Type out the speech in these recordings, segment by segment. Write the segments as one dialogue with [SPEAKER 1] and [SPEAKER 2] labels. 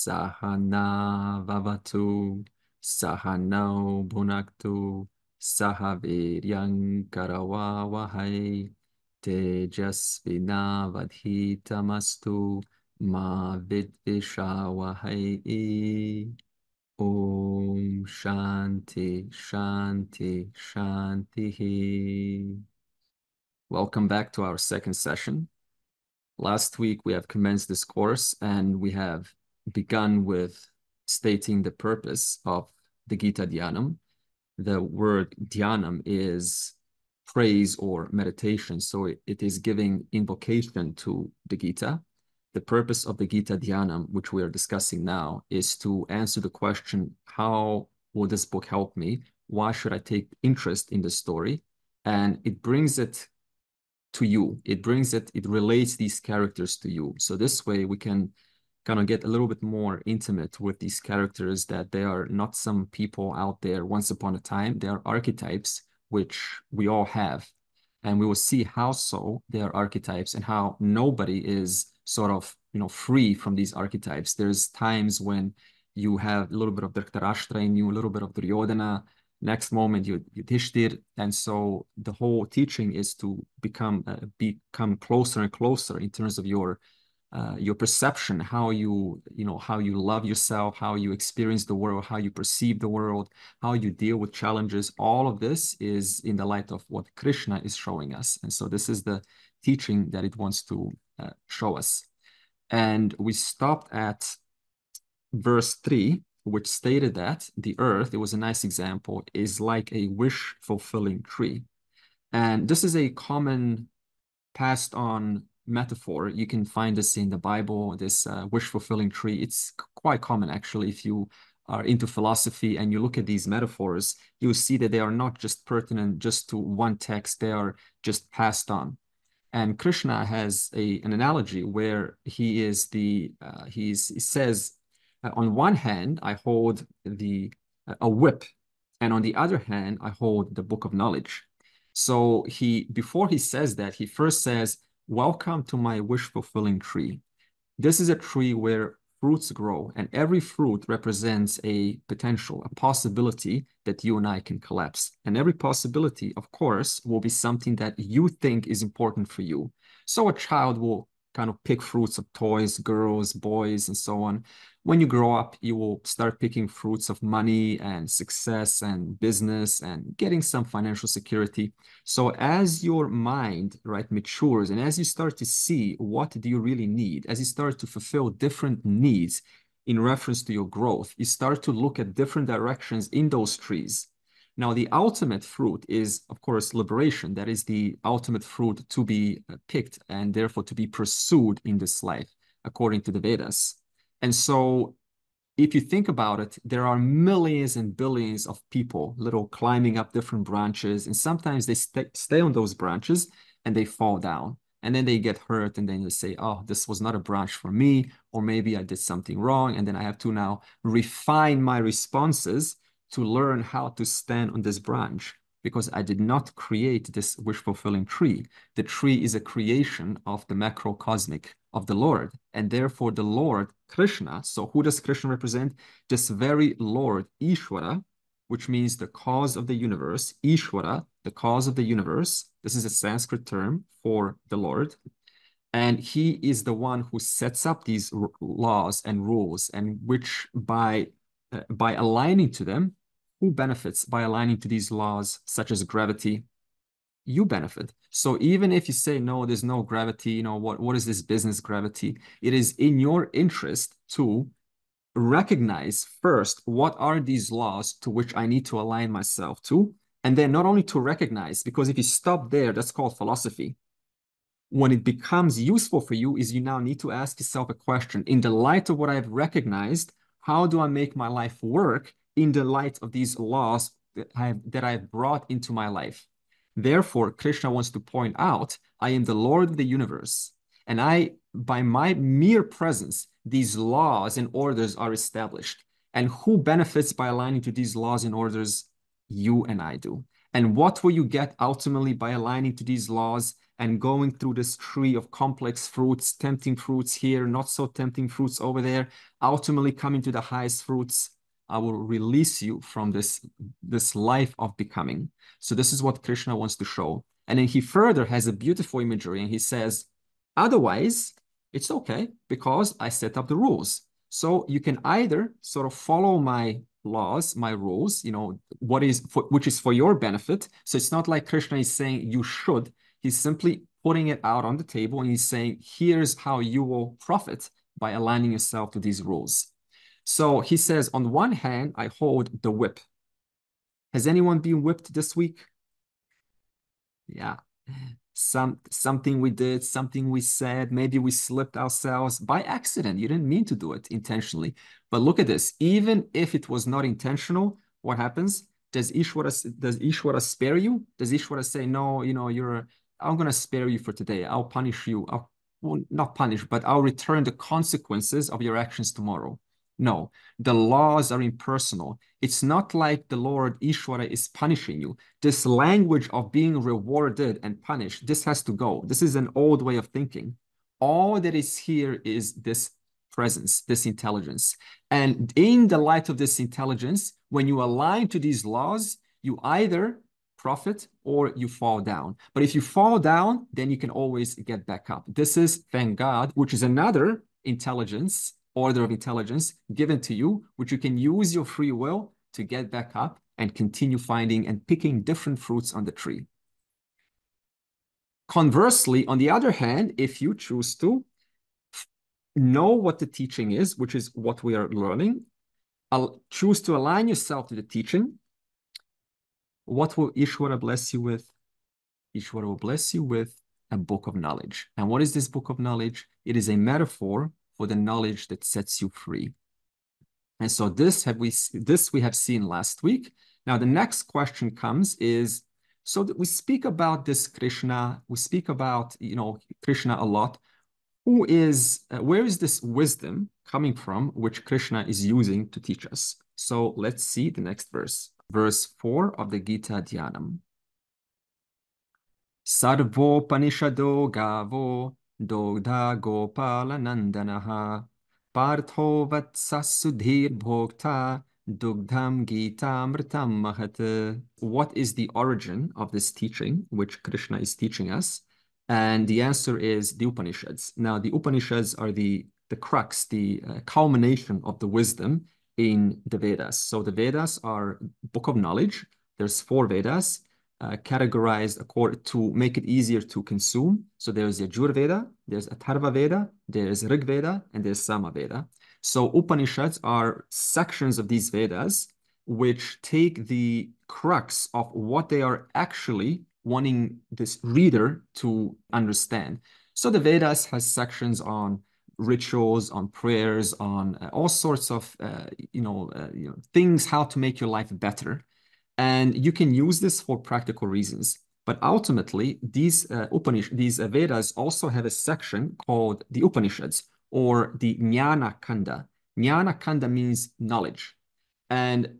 [SPEAKER 1] Sahana Vavatu, Sahano Bhunaktu, Sahaviryang Karavavahai, Tejasvina Vadhitamastu, Ma Vidvishavahai. Om Shanti, Shanti, Shanti. Welcome back to our second session. Last week, we have commenced this course and we have begun with stating the purpose of the Gita Dhyanam. The word Dhyanam is praise or meditation, so it is giving invocation to the Gita. The purpose of the Gita Dhyanam, which we are discussing now, is to answer the question, how will this book help me? Why should I take interest in the story? And it brings it to you. It relates these characters to you. So this way we can kind of get a little bit more intimate with these characters, that they are not some people out there once upon a time. They are archetypes, which we all have. And we will see how so they are archetypes and how nobody is sort of, free from these archetypes. There's times when you have a little bit of Dhritarashtra in you, a little bit of Duryodhana. Next moment, Yudhishthir. And so the whole teaching is to become closer and closer in terms of your perception, how you love yourself, how you experience the world, how you perceive the world, how you deal with challenges. All of this is in the light of what Krishna is showing us. And so this is the teaching that it wants to show us. And we stopped at verse 3, which stated that the earth, it was a nice example, is like a wish-fulfilling tree. And this is a common passed on metaphor. You can find this in the Bible, this wish-fulfilling tree. It's quite common, actually. If you are into philosophy and you look at these metaphors, you will see that they are not just pertinent just to one text, they are just passed on. And Krishna has an analogy where he says, on one hand, I hold a whip, and on the other hand, I hold the book of knowledge. So before he says that, he first says, welcome to my wish-fulfilling tree. This is a tree where fruits grow, and every fruit represents a potential, a possibility that you and I can collapse. And every possibility, of course, will be something that you think is important for you. So a child will kind of pick fruits of toys, girls, boys, and so on. When you grow up, you will start picking fruits of money and success and business and getting some financial security. So as your mind, right, matures, and as you start to see what do you really need, as you start to fulfill different needs in reference to your growth, you start to look at different directions in those trees. Now, the ultimate fruit is, of course, liberation. That is the ultimate fruit to be picked and therefore to be pursued in this life, according to the Vedas. And so if you think about it, there are millions and billions of people, little climbing up different branches, and sometimes they stay on those branches and they fall down. And then they get hurt, and then you say, oh, this was not a branch for me, or maybe I did something wrong, and then I have to now refine my responses to learn how to stand on this branch, because I did not create this wish-fulfilling tree. The tree is a creation of the macrocosmic, of the Lord, and therefore the Lord, Krishna. So who does Krishna represent? This very Lord, Ishvara, which means the cause of the universe. Ishvara, the cause of the universe. This is a Sanskrit term for the Lord. And he is the one who sets up these laws and rules, and which by aligning to them, who benefits by aligning to these laws, such as gravity? You benefit. So even if you say, no, there's no gravity, what is this business gravity? It is in your interest to recognize first, what are these laws to which I need to align myself to? And then not only to recognize, because if you stop there, that's called philosophy. When it becomes useful for you is you now need to ask yourself a question. In the light of what I've recognized, how do I make my life work in the light of these laws that I've brought into my life? Therefore, Krishna wants to point out, I am the Lord of the universe. And by my mere presence, these laws and orders are established. And who benefits by aligning to these laws and orders? You and I do. And what will you get ultimately by aligning to these laws? and going through this tree of complex fruits, tempting fruits here, not so tempting fruits over there, ultimately coming to the highest fruits. I will release you from this life of becoming. So this is what Krishna wants to show. And then he further has a beautiful imagery, and he says, otherwise, it's okay because I set up the rules. So you can either sort of follow my laws, my rules, which is for your benefit. So it's not like Krishna is saying you should. He's simply putting it out on the table, and he's saying, here's how you will profit by aligning yourself to these rules. So he says, on one hand, I hold the whip. Has anyone been whipped this week? Yeah. Something we did, something we said, maybe we slipped ourselves by accident. You didn't mean to do it intentionally. But look at this. Even if it was not intentional, what happens? Does Ishwara spare you? Does Ishwara say, no, I'm going to spare you for today. I'll punish you. Well, not punish, but I'll return the consequences of your actions tomorrow. No, the laws are impersonal. It's not like the Lord Ishwara is punishing you. This language of being rewarded and punished, this has to go. This is an old way of thinking. All that is here is this presence, this intelligence. And in the light of this intelligence, when you align to these laws, you either profit or you fall down. But if you fall down, then you can always get back up. This is, thank God, which is another intelligence, order of intelligence given to you, which you can use your free will to get back up and continue finding and picking different fruits on the tree. Conversely, on the other hand, if you choose to know what the teaching is, which is what we are learning, I'll choose to align yourself to the teaching. What will Ishwara bless you with? Ishwara will bless you with a book of knowledge. And what is this book of knowledge? It is a metaphor for the knowledge that sets you free. And so this we have seen last week. Now the next question comes is, so that we speak about this Krishna, we speak about Krishna a lot. Where is this wisdom coming from, which Krishna is using to teach us? So let's see the next verse. Verse 4 of the Gita Dhyanam. Sarvo Panishado Gavo Dogdha Gopala Nandanaha Partho Vatsa Sudhir Bhokta Dugdham Gitamritam Mahat. What is the origin of this teaching, which Krishna is teaching us? And the answer is the Upanishads. Now, the Upanishads are the crux, the culmination of the wisdom in the Vedas. So the Vedas are book of knowledge. There's 4 Vedas. Categorized according to make it easier to consume. So there's Yajur Veda, there's Atharva Veda, there's Rig Veda, and there's Sama Veda. So Upanishads are sections of these Vedas which take the crux of what they are actually wanting this reader to understand. So the Vedas has sections on rituals, on prayers, on all sorts of things, how to make your life better. And you can use this for practical reasons. But ultimately, these Vedas also have a section called the Upanishads, or the Jnana Kanda. Jnana Kanda means knowledge. And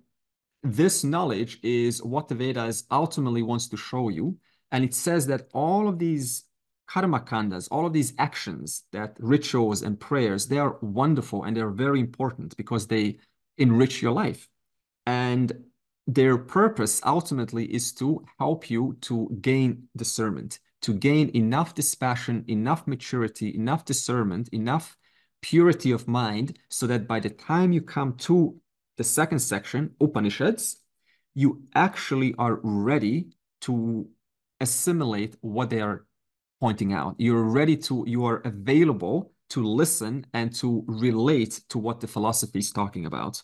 [SPEAKER 1] this knowledge is what the Vedas ultimately wants to show you. And it says that all of these karma kandas, all of these actions, that rituals and prayers, they are wonderful and they're very important because they enrich your life. And their purpose ultimately is to help you to gain discernment, to gain enough dispassion, enough maturity, enough discernment, enough purity of mind, so that by the time you come to the second section, Upanishads, you actually are ready to assimilate what they are pointing out. You are available to listen and to relate to what the philosophy is talking about.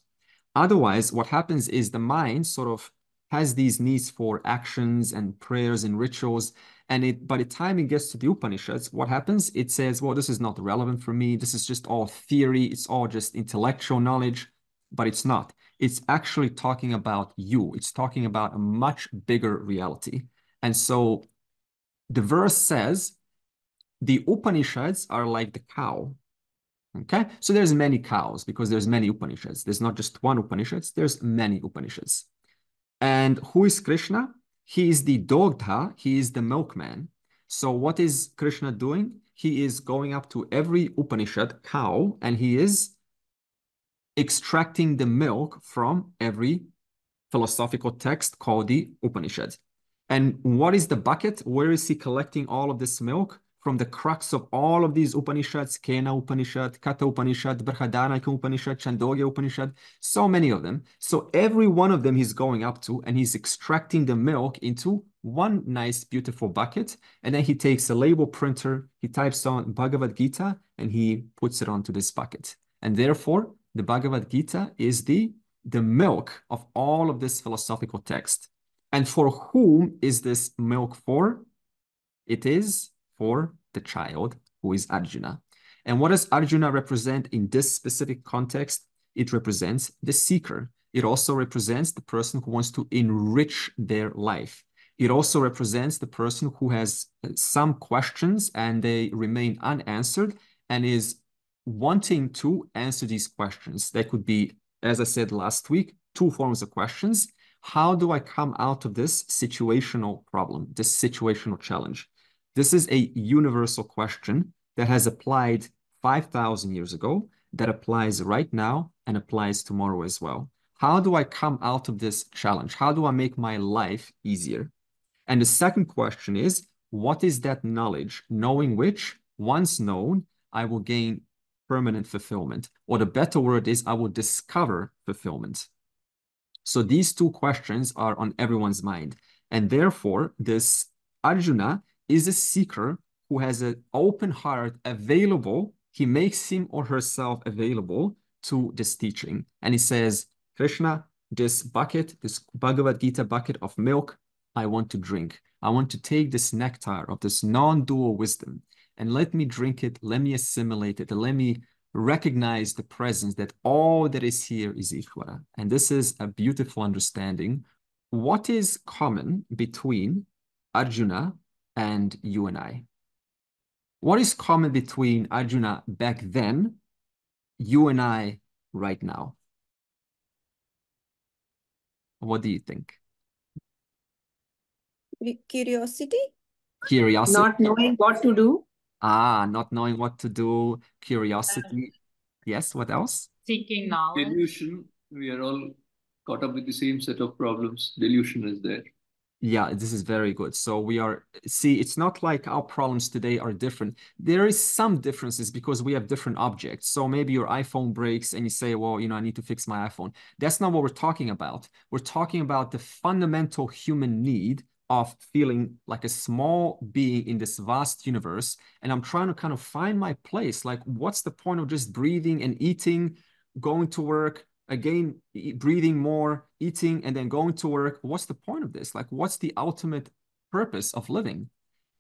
[SPEAKER 1] Otherwise, what happens is the mind sort of has these needs for actions and prayers and rituals. And by the time it gets to the Upanishads, what happens? It says, well, this is not relevant for me. This is just all theory. It's all just intellectual knowledge, but it's not. It's actually talking about you. It's talking about a much bigger reality. And so the verse says, the Upanishads are like the cow. Okay, so there's many cows because there's many Upanishads. There's not just one Upanishads, there's many Upanishads. And who is Krishna? He is the Dogdha, he is the milkman. So what is Krishna doing? He is going up to every Upanishad cow and he is extracting the milk from every philosophical text called the Upanishad. And what is the bucket? Where is he collecting all of this milk? From the crux of all of these Upanishads, Kena Upanishad, Katha Upanishad, Brihadaranyaka Upanishad, Chandogya Upanishad, so many of them. So every one of them he's going up to and he's extracting the milk into one nice, beautiful bucket. And then he takes a label printer, he types on Bhagavad Gita, and he puts it onto this bucket. And therefore, the Bhagavad Gita is the milk of all of this philosophical text. And for whom is this milk for? It is for the child who is Arjuna. And what does Arjuna represent in this specific context? It represents the seeker. It also represents the person who wants to enrich their life. It also represents the person who has some questions and they remain unanswered and is wanting to answer these questions. They could be, as I said last week, two forms of questions. How do I come out of this situational problem, this situational challenge? This is a universal question that has applied 5,000 years ago, that applies right now, and applies tomorrow as well. How do I come out of this challenge? How do I make my life easier? And the second question is, what is that knowledge, knowing which, once known, I will gain permanent fulfillment? Or the better word is, I will discover fulfillment. So these two questions are on everyone's mind. And therefore, this Arjuna is a seeker who has an open heart available. He makes him or herself available to this teaching. And he says, Krishna, this bucket, this Bhagavad Gita bucket of milk, I want to drink. I want to take this nectar of this non-dual wisdom and let me drink it, let me assimilate it, and let me recognize the presence that all that is here is Ishvara. And this is a beautiful understanding. What is common between Arjuna and you and I? What is common between Arjuna back then, you and I right now? What do you think?
[SPEAKER 2] Curiosity?
[SPEAKER 1] Curiosity?
[SPEAKER 3] Not knowing what to do.
[SPEAKER 1] Not knowing what to do, curiosity. Yes, what else?
[SPEAKER 3] Seeking knowledge.
[SPEAKER 4] Delusion, we are all caught up with the same set of problems. Delusion is there.
[SPEAKER 1] Yeah, this is very good. So see, it's not like our problems today are different. There is some differences because we have different objects. So maybe your iPhone breaks and you say, well, I need to fix my iPhone. That's not what we're talking about. We're talking about the fundamental human need of feeling like a small being in this vast universe. And I'm trying to kind of find my place. Like, what's the point of just breathing and eating, going to work, again, breathing more, eating, and then going to work? What's the point of this? Like, what's the ultimate purpose of living?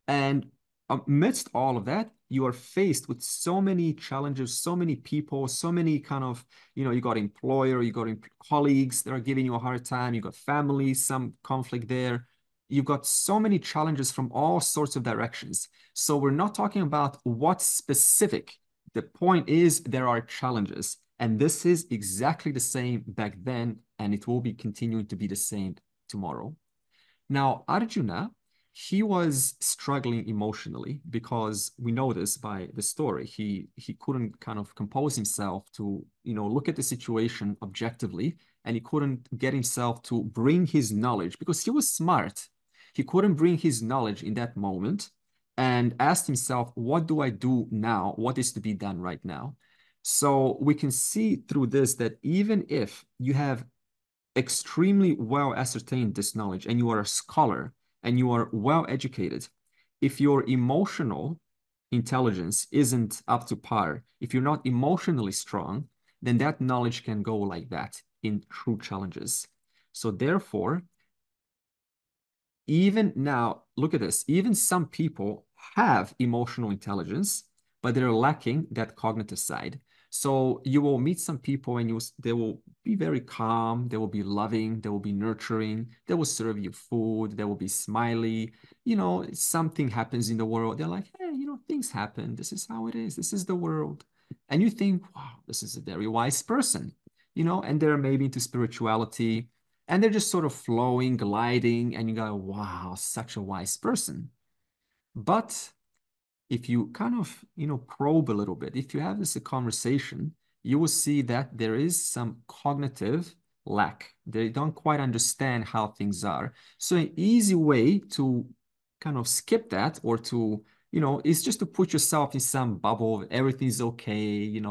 [SPEAKER 1] And amidst all of that, you are faced with so many challenges, so many people, so many kind of, you got employer, you got colleagues that are giving you a hard time, you got family, some conflict there. You've got so many challenges from all sorts of directions. So we're not talking about what's specific. The point is there are challenges. And this is exactly the same back then, and it will be continuing to be the same tomorrow. Now, Arjuna, he was struggling emotionally because we know this by the story. He couldn't kind of compose himself to, look at the situation objectively, and he couldn't get himself to bring his knowledge because he was smart. He couldn't bring his knowledge in that moment and asked himself, what do I do now? What is to be done right now? So we can see through this that even if you have extremely well ascertained this knowledge and you are a scholar and you are well educated, if your emotional intelligence isn't up to par, if you're not emotionally strong, then that knowledge can go like that in true challenges. So therefore, even now, look at this, even some people have emotional intelligence, but they're lacking that cognitive side. So you will meet some people and they will be very calm, they will be loving, they will be nurturing, they will serve you food, they will be smiley. Something happens in the world, they're like, hey, things happen. This is how it is. This is the world. And you think, wow, this is a very wise person, and they're maybe into spirituality. And they're just sort of flowing, gliding, and you go, wow, such a wise person. But if you kind of, probe a little bit, if you have this conversation, you will see that there is some cognitive lack. They don't quite understand how things are. So an easy way to kind of skip that or to, is just to put yourself in some bubble. Everything's okay.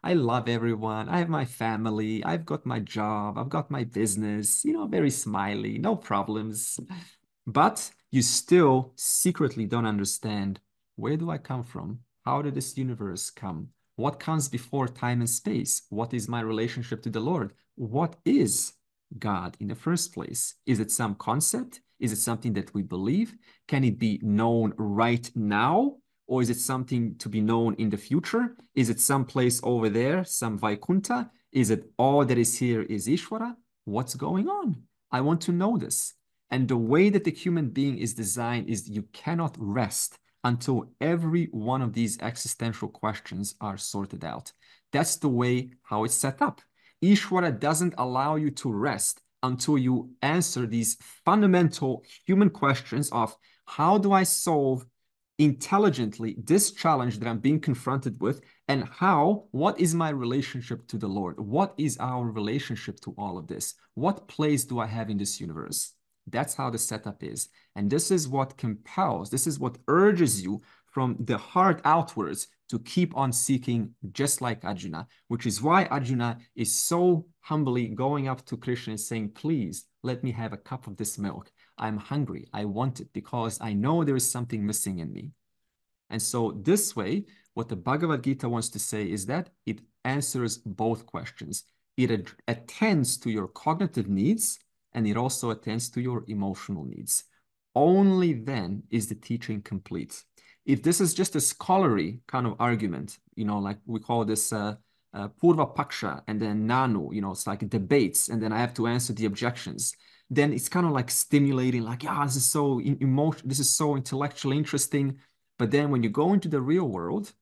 [SPEAKER 1] I love everyone. I have my family. I've got my job. I've got my business, very smiley, no problems. But you still secretly don't understand, where do I come from? How did this universe come? What comes before time and space? What is my relationship to the Lord? What is God in the first place? Is it some concept? Is it something that we believe? Can it be known right now? Or is it something to be known in the future? Is it someplace over there, some Vaikunta? Is it all that is here is Ishvara? What's going on? I want to know this. And the way that the human being is designed is you cannot rest until every one of these existential questions are sorted out. That's the way how it's set up. Ishvara doesn't allow you to rest until you answer these fundamental human questions of, how do I solve intelligently this challenge that I'm being confronted with, and what is my relationship to the Lord? What is our relationship to all of this? What place do I have in this universe? That's how the setup is. And this is what compels, this is what urges you from the heart outwards to keep on seeking, just like Arjuna, which is why Arjuna is so humbly going up to Krishna and saying, please let me have a cup of this milk. I'm hungry. I want it because I know there is something missing in me. And so this way, what the Bhagavad Gita wants to say is that it answers both questions. It attends to your cognitive needs, and it also attends to your emotional needs. Only then is the teaching complete. If this is just a scholarly kind of argument, like we call this Purva Paksha and then Nanu, it's like debates, and then I have to answer the objections, then it's kind of like stimulating, like, yeah, this is so emotional, this is so intellectually interesting. But then when you go into the real world,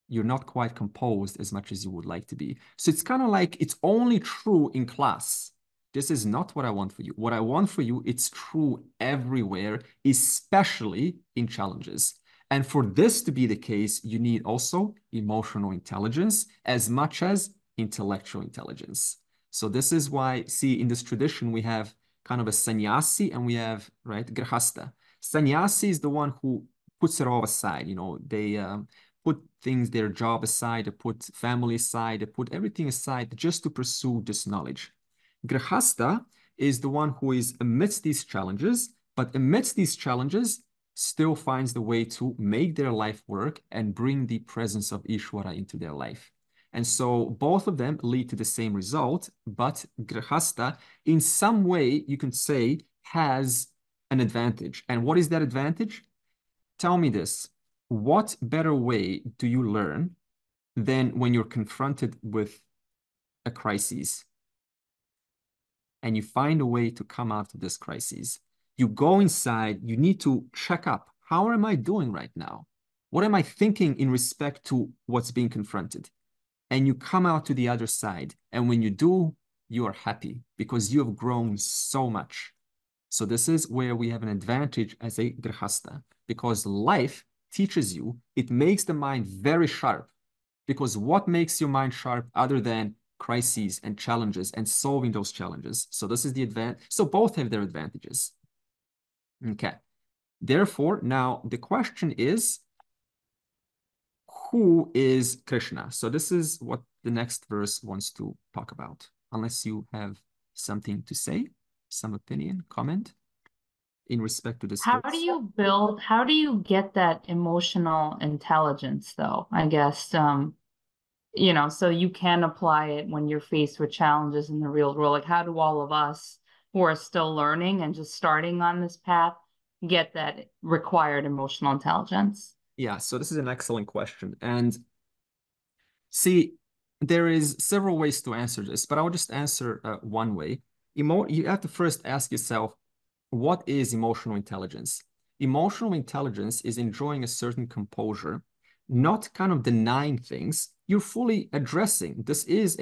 [SPEAKER 1] you're not quite composed as much as you would like to be. So it's kind of like it's only true in class. This is not what I want for you. What I want for you, it's true everywhere, especially in challenges. And for this to be the case, you need also emotional intelligence as much as intellectual intelligence. So this is why, see, in this tradition, we have kind of a sannyasi and we have, right, grihasta. Sannyasi is the one who puts it all aside. They put things, their job aside, they put family aside, they put everything aside just to pursue this knowledge. Grihasta is the one who is amidst these challenges, but amidst these challenges still finds the way to make their life work and bring the presence of Ishvara into their life. And so both of them lead to the same result, but Grihasta, in some way, you can say, has an advantage. And what is that advantage? Tell me this. What better way do you learn than when you're confronted with a crisis and you find a way to come out of this crisis? You go inside, you need to check up. How am I doing right now? What am I thinking in respect to what's being confronted? And you come out to the other side. And when you do, you are happy because you have grown so much. So this is where we have an advantage as a grihasta, because life teaches you, it makes the mind very sharp. Because what makes your mind sharp other than crises and challenges and solving those challenges? So this is the advantage. So both have their advantages. Okay. Therefore, now the question is, who is Krishna? So this is what the next verse wants to talk about. Unless you have something to say, some opinion, comment in respect to this
[SPEAKER 3] How
[SPEAKER 1] verse.
[SPEAKER 3] do you get that emotional intelligence though? I guess, so you can apply it when you're faced with challenges in the real world. Like, how do all of us who are still learning and just starting on this path get that required emotional intelligence?
[SPEAKER 1] Yeah, so this is an excellent question. And see, there is several ways to answer this, but I'll just answer one way. You have to first ask yourself, what is emotional intelligence? Emotional intelligence is enjoying a certain composure, not kind of denying things. You're fully addressing, this is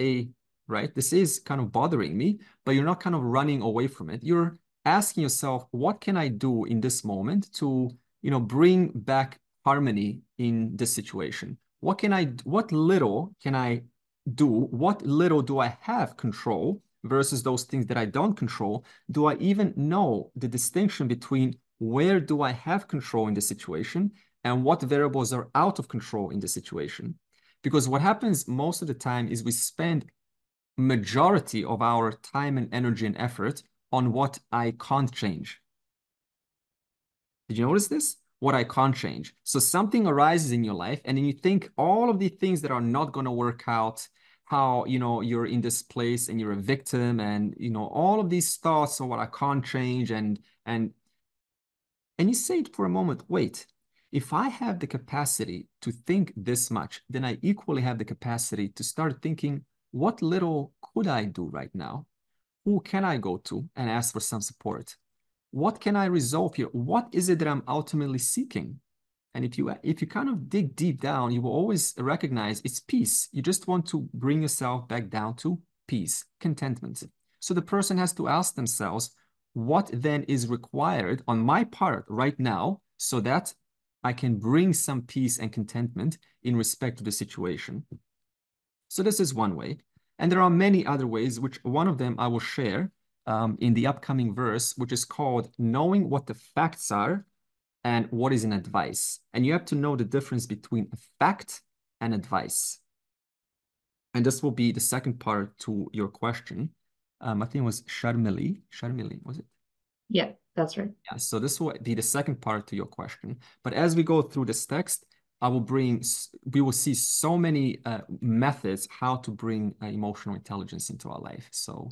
[SPEAKER 1] kind of bothering me, but you're not kind of running away from it. You're asking yourself, what can I do in this moment to bring back harmony in this situation? What little can I do? What little do I have control versus those things that I don't control? Do I even know the distinction between where do I have control in the situation and what variables are out of control in the situation? Because what happens most of the time is we spend majority of our time and energy and effort on what I can't change. Did you notice this? What I can't change. So something arises in your life, and then you think all of the things that are not going to work out, how, you're in this place and you're a victim, and, all of these thoughts of what I can't change, and you say it for a moment, wait, if I have the capacity to think this much, then I equally have the capacity to start thinking, what little could I do right now? Who can I go to and ask for some support? What can I resolve here? What is it that I'm ultimately seeking? And if you kind of dig deep down, you will always recognize it's peace. You just want to bring yourself back down to peace, contentment. So the person has to ask themselves, what then is required on my part right now so that I can bring some peace and contentment in respect to the situation? So this is one way. And there are many other ways, which one of them I will share in the upcoming verse, which is called knowing what the facts are and what is an advice. And you have to know the difference between a fact and advice. And this will be the second part to your question. I think it was Sharmili. Sharmili, was it?
[SPEAKER 3] Yeah, that's right.
[SPEAKER 1] Yeah, so this will be the second part to your question. But as we go through this text, we will see so many methods how to bring emotional intelligence into our life. So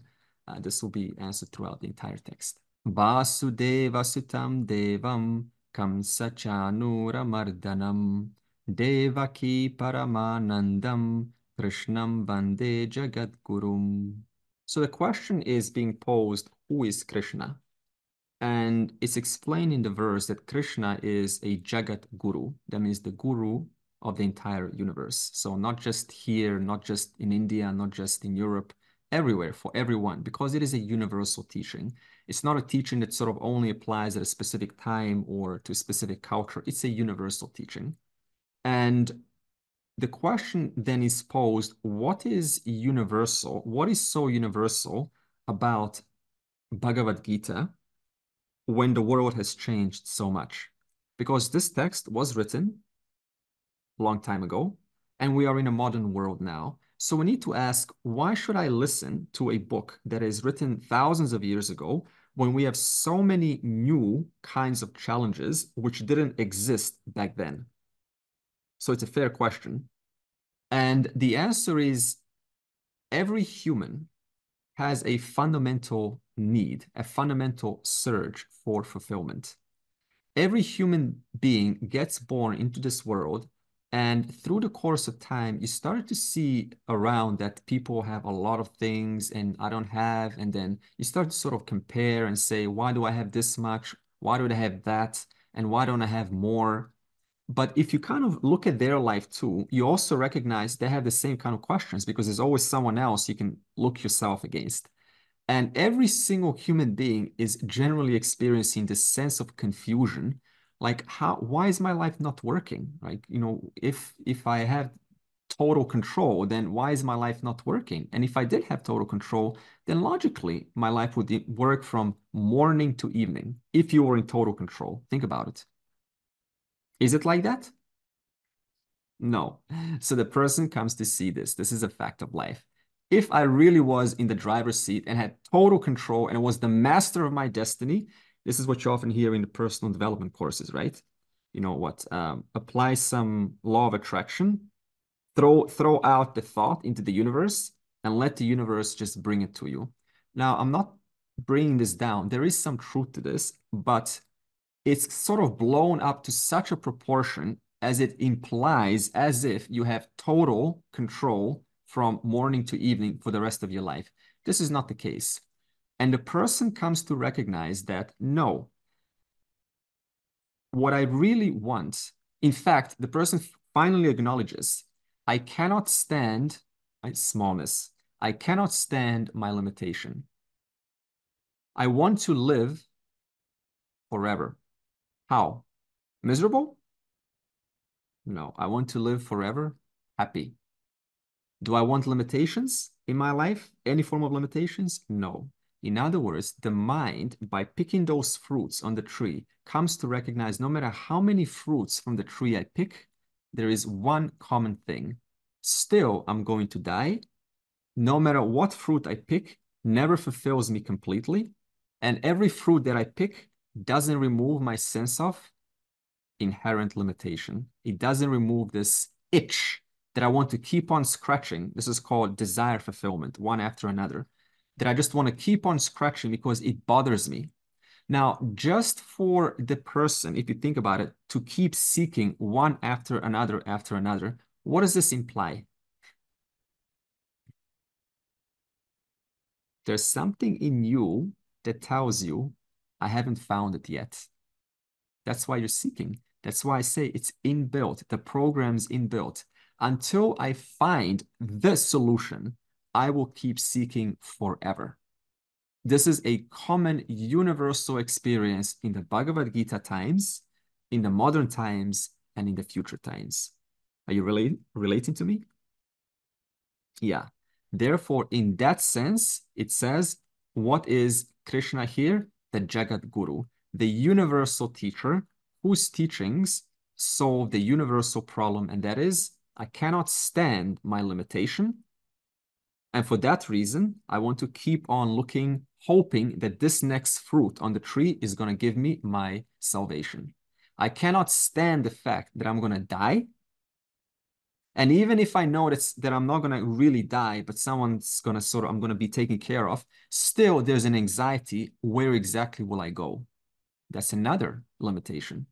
[SPEAKER 1] this will be answered throughout the entire text. Vasudeva Sutam Devam Kamsachanura Mardanam Devaki Paramanandam Krishnam Vande Jagadgurum. So the question is being posed, who is Krishna? And it's explained in the verse that Krishna is a Jagat Guru. That means the guru of the entire universe. So not just here, not just in India, not just in Europe, everywhere, for everyone, because it is a universal teaching. It's not a teaching that sort of only applies at a specific time or to a specific culture. It's a universal teaching. And the question then is posed, what is universal? What is so universal about Bhagavad Gita when the world has changed so much? Because this text was written a long time ago, and we are in a modern world now. So we need to ask, why should I listen to a book that is written thousands of years ago when we have so many new kinds of challenges which didn't exist back then? So it's a fair question. And the answer is every human has a fundamental need, a fundamental surge for fulfillment. Every human being gets born into this world, and through the course of time, you start to see around that people have a lot of things and I don't have, and then you start to sort of compare and say, why do I have this much? Why do I have that? And why don't I have more? But if you kind of look at their life too, you also recognize they have the same kind of questions because there's always someone else you can look yourself against. And every single human being is generally experiencing this sense of confusion. Like, why is my life not working? Like, if I have total control, then why is my life not working? And if I did have total control, then logically my life would work from morning to evening if you were in total control. Think about it. Is it like that? No. So the person comes to see this. This is a fact of life. If I really was in the driver's seat and had total control and was the master of my destiny, this is what you often hear in the personal development courses, right? You know what? Apply some law of attraction, throw out the thought into the universe, and let the universe just bring it to you. Now, I'm not bringing this down. There is some truth to this, but it's sort of blown up to such a proportion as it implies as if you have total control from morning to evening for the rest of your life. This is not the case. And the person comes to recognize that, no, what I really want, in fact, the person finally acknowledges, I cannot stand my smallness. I cannot stand my limitation. I want to live forever. How? Miserable? No, I want to live forever happy. Do I want limitations in my life? Any form of limitations? No. In other words, the mind, by picking those fruits on the tree, comes to recognize no matter how many fruits from the tree I pick, there is one common thing. Still, I'm going to die. No matter what fruit I pick, never fulfills me completely. And every fruit that I pick doesn't remove my sense of inherent limitation. It doesn't remove this itch that I want to keep on scratching. This is called desire fulfillment, one after another, that I just want to keep on scratching because it bothers me. Now, just for the person, if you think about it, to keep seeking one after another, what does this imply? There's something in you that tells you, I haven't found it yet. That's why you're seeking. That's why I say it's inbuilt. The program's inbuilt. Until I find the solution, I will keep seeking forever. This is a common universal experience in the Bhagavad Gita times, in the modern times, and in the future times. Are you relating to me? Yeah. Therefore, in that sense, it says, what is Krishna here? The Jagat Guru, the universal teacher whose teachings solve the universal problem, and that is, I cannot stand my limitation. And for that reason, I want to keep on looking, hoping that this next fruit on the tree is going to give me my salvation. I cannot stand the fact that I'm going to die. And even if I know that I'm not going to really die, but someone's going to I'm going to be taken care of, still there's an anxiety. Where exactly will I go? That's another limitation.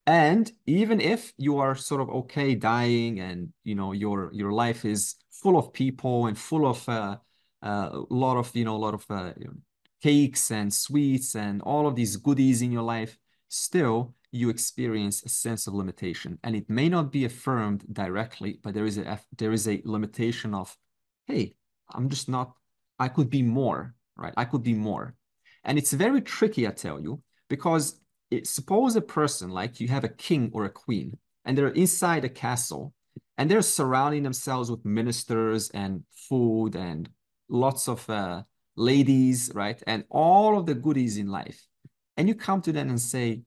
[SPEAKER 1] And even if you are sort of okay dying and, you know, your life is full of people and full of a lot of, cakes and sweets and all of these goodies in your life, still you experience a sense of limitation. And it may not be affirmed directly, but there is a limitation of, hey, I'm just not, I could be more, right? I could be more. And it's very tricky, I tell you, because suppose a person, like you have a king or a queen, and they're inside a castle, and they're surrounding themselves with ministers and food and lots of ladies, right? And all of the goodies in life. And you come to them and say,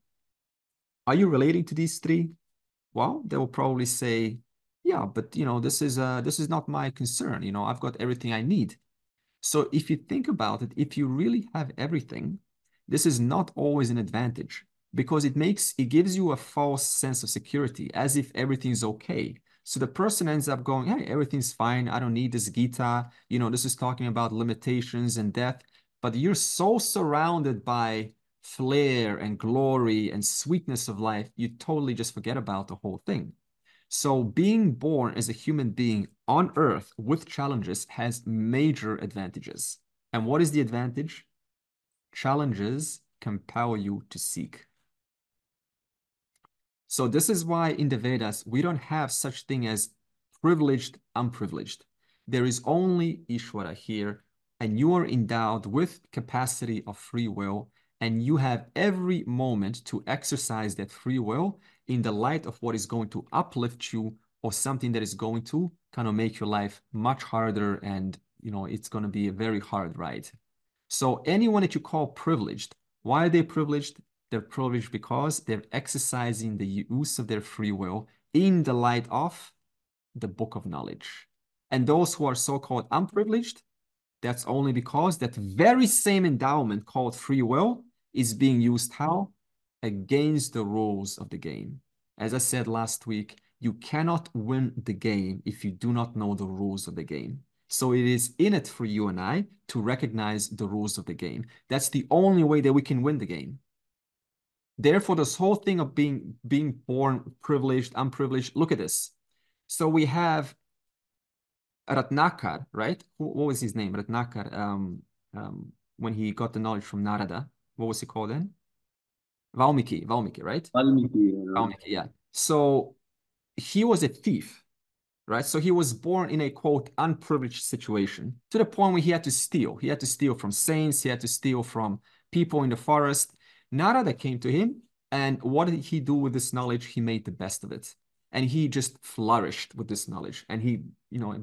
[SPEAKER 1] are you relating to these three? Well, they will probably say, yeah, but this is not my concern. I've got everything I need. So if you think about it, if you really have everything, this is not always an advantage because it gives you a false sense of security as if everything's okay. So the person ends up going, hey, everything's fine. I don't need this Gita. This is talking about limitations and death. But you're so surrounded by flair and glory and sweetness of life, you totally just forget about the whole thing. So being born as a human being on earth with challenges has major advantages. And what is the advantage? Challenges compel you to seek. So this is why in the Vedas, we don't have such thing as privileged, unprivileged. There is only Ishvara here, and you are endowed with capacity of free will, and you have every moment to exercise that free will in the light of what is going to uplift you or something that is going to kind of make your life much harder, and it's going to be a very hard ride. So anyone that you call privileged, why are they privileged? They're privileged because they're exercising the use of their free will in the light of the book of knowledge. And those who are so-called unprivileged, that's only because that very same endowment called free will is being used how? Against the rules of the game. As I said last week, you cannot win the game if you do not know the rules of the game. So it is in it for you and I to recognize the rules of the game. That's the only way that we can win the game. Therefore, this whole thing of being born privileged, unprivileged, look at this. So we have Ratnakar, right? What was his name? Ratnakar, when he got the knowledge from Narada. What was he called then? Valmiki, right? Valmiki, yeah. So he was a thief, right? So he was born in a, quote, unprivileged situation to the point where he had to steal. He had to steal from saints. He had to steal from people in the forest. Narada came to him And what did he do with this knowledge? He made the best of it. And he just flourished with this knowledge. And he,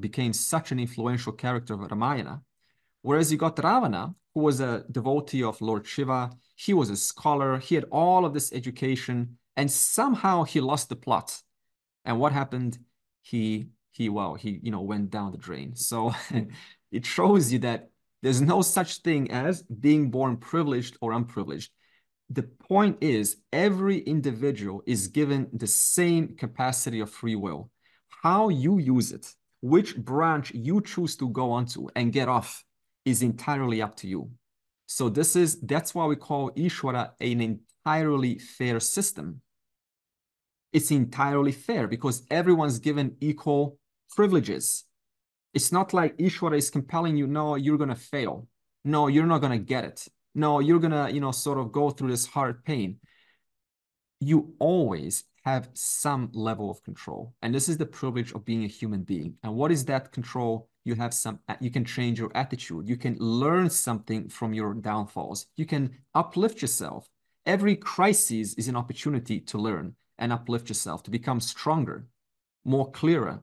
[SPEAKER 1] became such an influential character of Ramayana. Whereas you got Ravana, who was a devotee of Lord Shiva. He was a scholar. He had all of this education. And somehow he lost the plot. And what happened? He went down the drain. So it shows you that there's no such thing as being born privileged or unprivileged. The point is, every individual is given the same capacity of free will. How you use it, which branch you choose to go onto and get off, is entirely up to you. So that's why we call Ishvara an entirely fair system. It's entirely fair because everyone's given equal privileges. It's not like Ishvara is compelling you, no, you're going to fail. No, you're not going to get it. No, you're going to, sort of go through this hard pain. You always have some level of control. And this is the privilege of being a human being. And what is that control? You can change your attitude. You can learn something from your downfalls. You can uplift yourself. Every crisis is an opportunity to learn and uplift yourself, to become stronger, more clearer,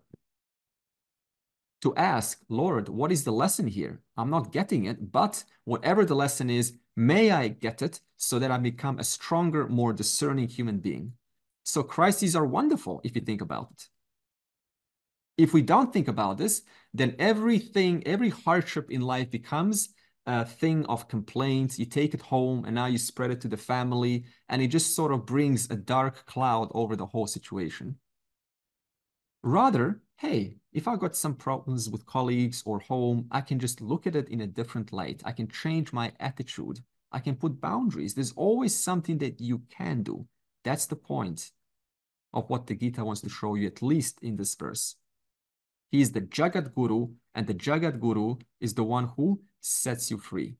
[SPEAKER 1] to ask, Lord, what is the lesson here? I'm not getting it, but whatever the lesson is, may I get it so that I become a stronger, more discerning human being. So crises are wonderful if you think about it. If we don't think about this, then every hardship in life becomes a thing of complaints. You take it home and now you spread it to the family, and it just sort of brings a dark cloud over the whole situation. Rather, hey, if I got some problems with colleagues or home, I can just look at it in a different light. I can change my attitude. I can put boundaries. There's always something that you can do. That's the point of what the Gita wants to show you, at least in this verse. He is the Jagat Guru, and the Jagat Guru is the one who sets you free.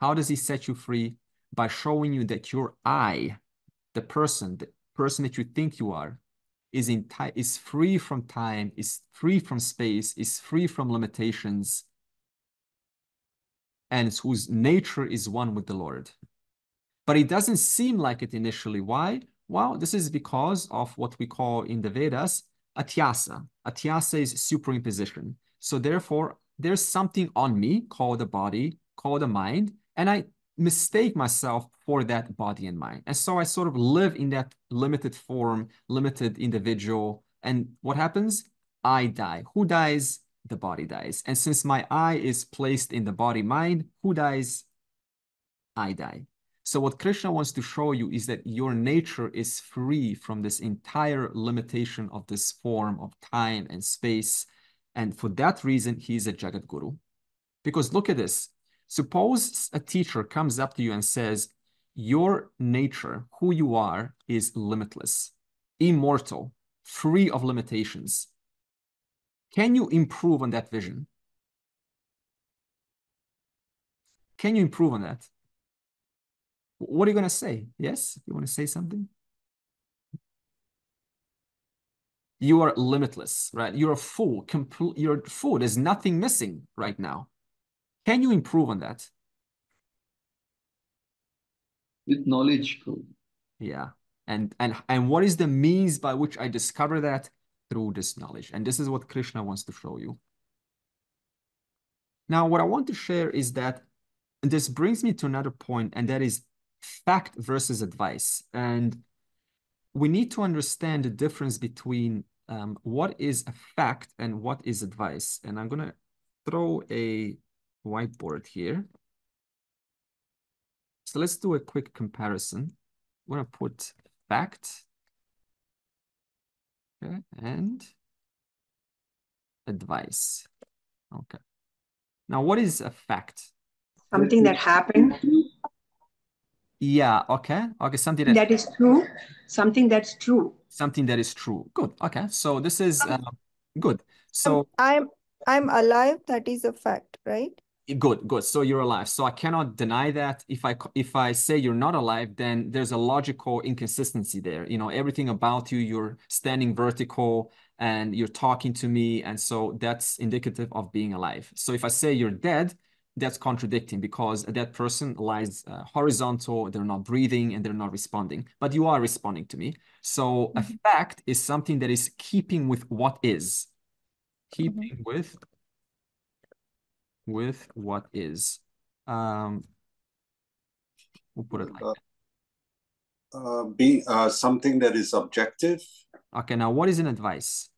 [SPEAKER 1] How does he set you free? By showing you that your I, the person that you think you are, is free from time, is free from space, is free from limitations, and whose nature is one with the Lord. But it doesn't seem like it initially. Why? Well, this is because of what we call in the Vedas Atyasa. Atyasa is superimposition. So therefore, there's something on me called the body, called the mind, and I mistake myself for that body and mind. And so I sort of live in that limited form, limited individual. And what happens? I die. Who dies? The body dies. And since my I is placed in the body mind, who dies? I die. So what Krishna wants to show you is that your nature is free from this entire limitation of this form of time and space. And for that reason, he's a Jagat Guru. Because look at this. Suppose a teacher comes up to you and says, your nature, who you are, is limitless, immortal, free of limitations. Can you improve on that vision? Can you improve on that? What are you going to say? Yes? You want to say something? You are limitless, right? You're full. You're full. There's nothing missing right now. Can you improve on that?
[SPEAKER 4] With knowledge.
[SPEAKER 1] Yeah. And what is the means by which I discover that? Through this knowledge. And this is what Krishna wants to show you. Now, what I want to share is that this brings me to another point, and that is fact versus advice. And we need to understand the difference between what is a fact and what is advice. And I'm going to throw a whiteboard here. So let's do a quick comparison. I'm going to put fact, okay, and advice. Okay. Now, what is a fact?
[SPEAKER 2] Something that happened.
[SPEAKER 1] Yeah, okay. Okay, something
[SPEAKER 2] that is true. Something that's true.
[SPEAKER 1] Something that is true. Good. Okay. So this is good. So
[SPEAKER 5] I'm alive. That is a fact, right?
[SPEAKER 1] Good. So you're alive. So I cannot deny that. If I say you're not alive, then there's a logical inconsistency there. You know, everything about you, you're standing vertical and you're talking to me. And so that's indicative of being alive. So if I say you're dead, that's contradicting because that person lies horizontal, they're not breathing, and they're not responding. But you are responding to me. So a fact is something that is keeping with what is. Keeping with what is. We'll put it like
[SPEAKER 6] that. Something that is objective.
[SPEAKER 1] Okay, now what is an advice?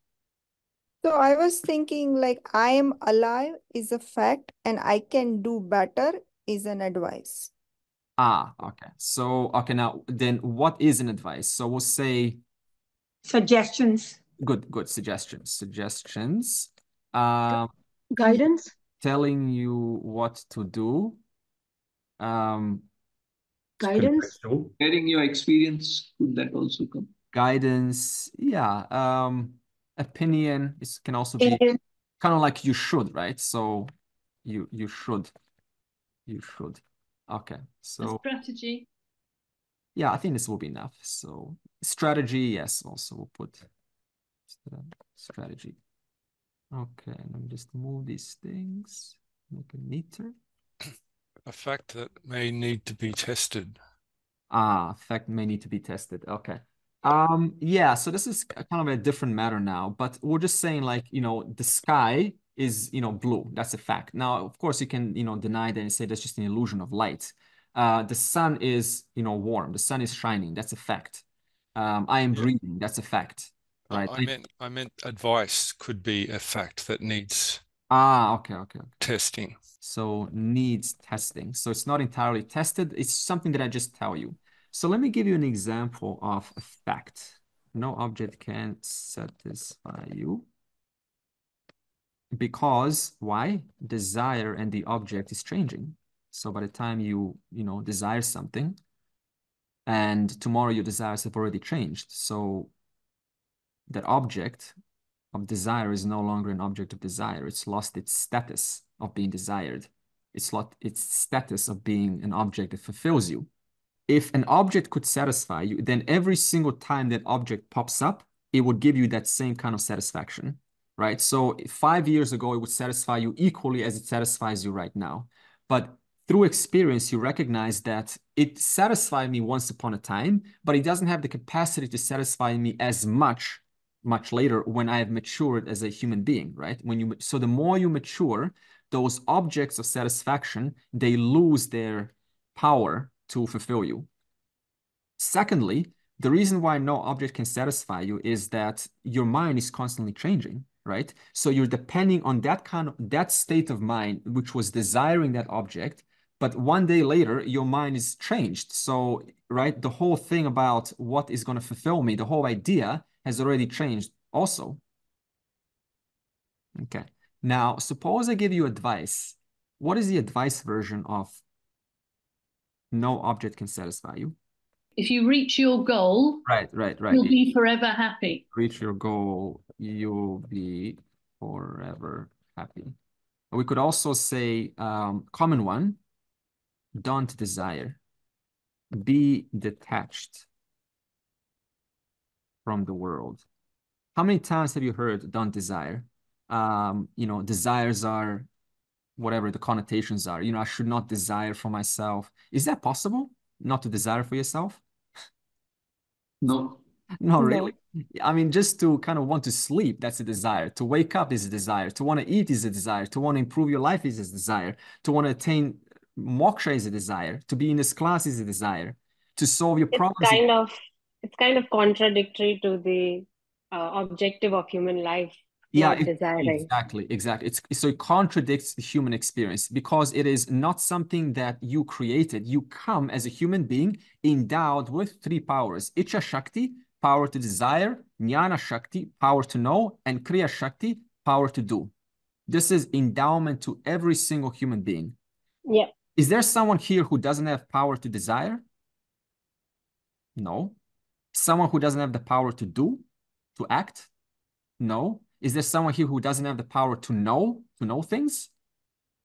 [SPEAKER 5] So I was thinking like I am alive is a fact and I can do better is an advice.
[SPEAKER 1] Okay. So, okay, now then what is an advice? So we'll say
[SPEAKER 2] Suggestions.
[SPEAKER 1] good suggestions.
[SPEAKER 2] Guidance.
[SPEAKER 1] Telling you what to do.
[SPEAKER 2] Guidance.
[SPEAKER 4] Sharing your experience, could that also come?
[SPEAKER 1] Guidance, yeah. Opinion can also be kind of like you should, right? So you should. Okay, so
[SPEAKER 7] strategy.
[SPEAKER 1] yeah, I think this will be enough. So strategy, yes, also we'll put strategy. Okay, let me just move these things, make it neater.
[SPEAKER 8] A fact that may need to be tested.
[SPEAKER 1] Fact may need to be tested. Okay. Yeah, so this is kind of a different matter now, but we're just saying like, the sky is, blue. That's a fact. Now, of course, you can, deny that and say that's just an illusion of light. The sun is, warm. The sun is shining. That's a fact. I am breathing. That's a fact. Right.
[SPEAKER 8] I meant advice could be a fact that needs
[SPEAKER 1] okay.
[SPEAKER 8] testing.
[SPEAKER 1] So needs testing. So it's not entirely tested. It's something that I just tell you. So let me give you an example of a fact. No object can satisfy you. Because why? Desire and the object is changing. So by the time you desire something, and tomorrow your desires have already changed. So that object of desire is no longer an object of desire. It's lost its status of being desired. It's lost its status of being an object that fulfills you. If an object could satisfy you, then every single time that object pops up, it would give you that same kind of satisfaction, right? So 5 years ago, it would satisfy you equally as it satisfies you right now. But through experience, you recognize that it satisfied me once upon a time, but it doesn't have the capacity to satisfy me as much later when I have matured as a human being, right? So the more you mature, those objects of satisfaction, they lose their power to fulfill you. Secondly, the reason why no object can satisfy you is that your mind is constantly changing, right? So you're depending on that state of mind, which was desiring that object, but one day later, your mind is changed. So, right, the whole thing about what is going to fulfill me, the whole idea has already changed also. Okay. Now, suppose I give you advice. What is the advice version of no object can satisfy you?
[SPEAKER 7] If you reach your goal,
[SPEAKER 1] right.
[SPEAKER 7] you'll be forever happy.
[SPEAKER 1] Reach your goal, you'll be forever happy. We could also say, common one, don't desire. Be detached from the world. How many times have you heard don't desire? Desires are whatever the connotations are. I should not desire for myself. Is that possible? Not to desire for yourself?
[SPEAKER 4] No.
[SPEAKER 1] No, really. I mean, just to kind of want to sleep, that's a desire. To wake up is a desire. To want to eat is a desire. To want to improve your life is a desire. To want to attain moksha is a desire. To be in this class is a desire. To solve your problems.
[SPEAKER 9] It's kind of contradictory to the objective of human life.
[SPEAKER 1] Yeah,
[SPEAKER 9] desiring.
[SPEAKER 1] Exactly. So it contradicts the human experience because it is not something that you created. You come as a human being endowed with 3 powers: Icha Shakti, power to desire; Jnana Shakti, power to know; and Kriya Shakti, power to do. This is endowment to every single human being.
[SPEAKER 9] Yeah.
[SPEAKER 1] Is there someone here who doesn't have power to desire? No. Someone who doesn't have the power to do, to act? No. Is there someone here who doesn't have the power to know things?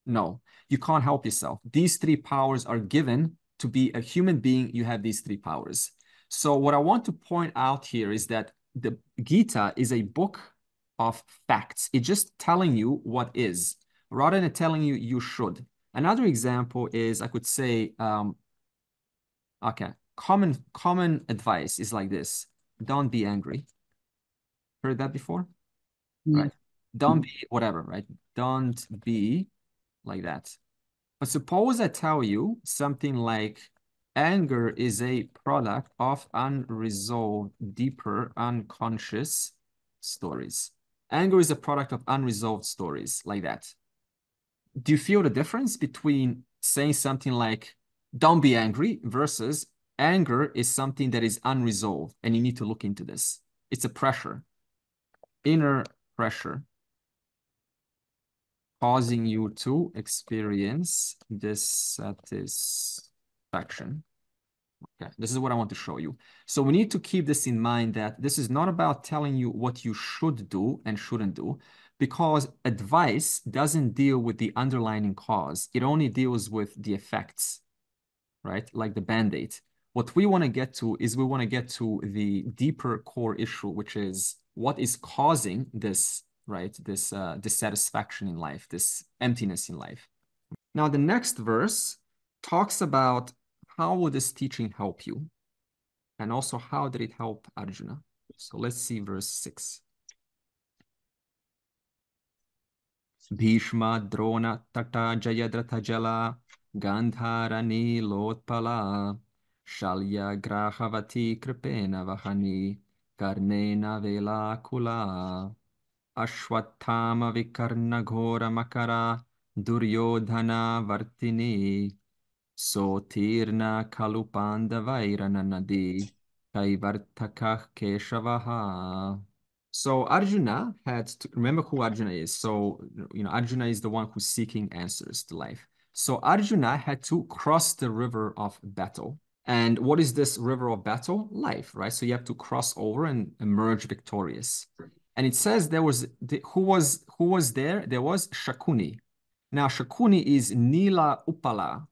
[SPEAKER 1] No. You can't help yourself. These 3 powers are given to be a human being. You have these 3 powers. So what I want to point out here is that the Gita is a book of facts. It's just telling you what is, rather than telling you you should. Another example is I could say, okay, common advice is like this. Don't be angry. Heard that before? Right. Don't be whatever, right? Don't be like that. But suppose I tell you something like anger is a product of unresolved, deeper, unconscious stories. Anger is a product of unresolved stories, like that. Do you feel the difference between saying something like, don't be angry, versus anger is something that is unresolved and you need to look into this? It's a pressure, inner pressure, causing you to experience dissatisfaction. Okay, this is what I want to show you. So we need to keep this in mind, that this is not about telling you what you should do and shouldn't do, because advice doesn't deal with the underlying cause. It only deals with the effects, right? Like the Band-Aid. What we want to get to is we want to get to the deeper core issue, which is what is causing this, right? This dissatisfaction in life, this emptiness in life. Now, the next verse talks about how will this teaching help you? And also, how did it help Arjuna? So let's see verse 6. Bhishma Drona Tata Jayadratha Jala Gandhara Nilotpala Shalya Grahavati Kripena Vahani Karnena Vela Kula Ashwathama Vikarna Ghora Makara Duryodhana Vartini Sotirna Kalupanda Vairana Nadi Kaivartakah Keshavaha. So Arjuna had to remember who Arjuna is. So, Arjuna is the one who's seeking answers to life. So Arjuna had to cross the river of battle. And what is this river of battle? Life, right? So you have to cross over and emerge victorious. And it says there was, who was there? There was Shakuni. Now Shakuni is Nila Upala.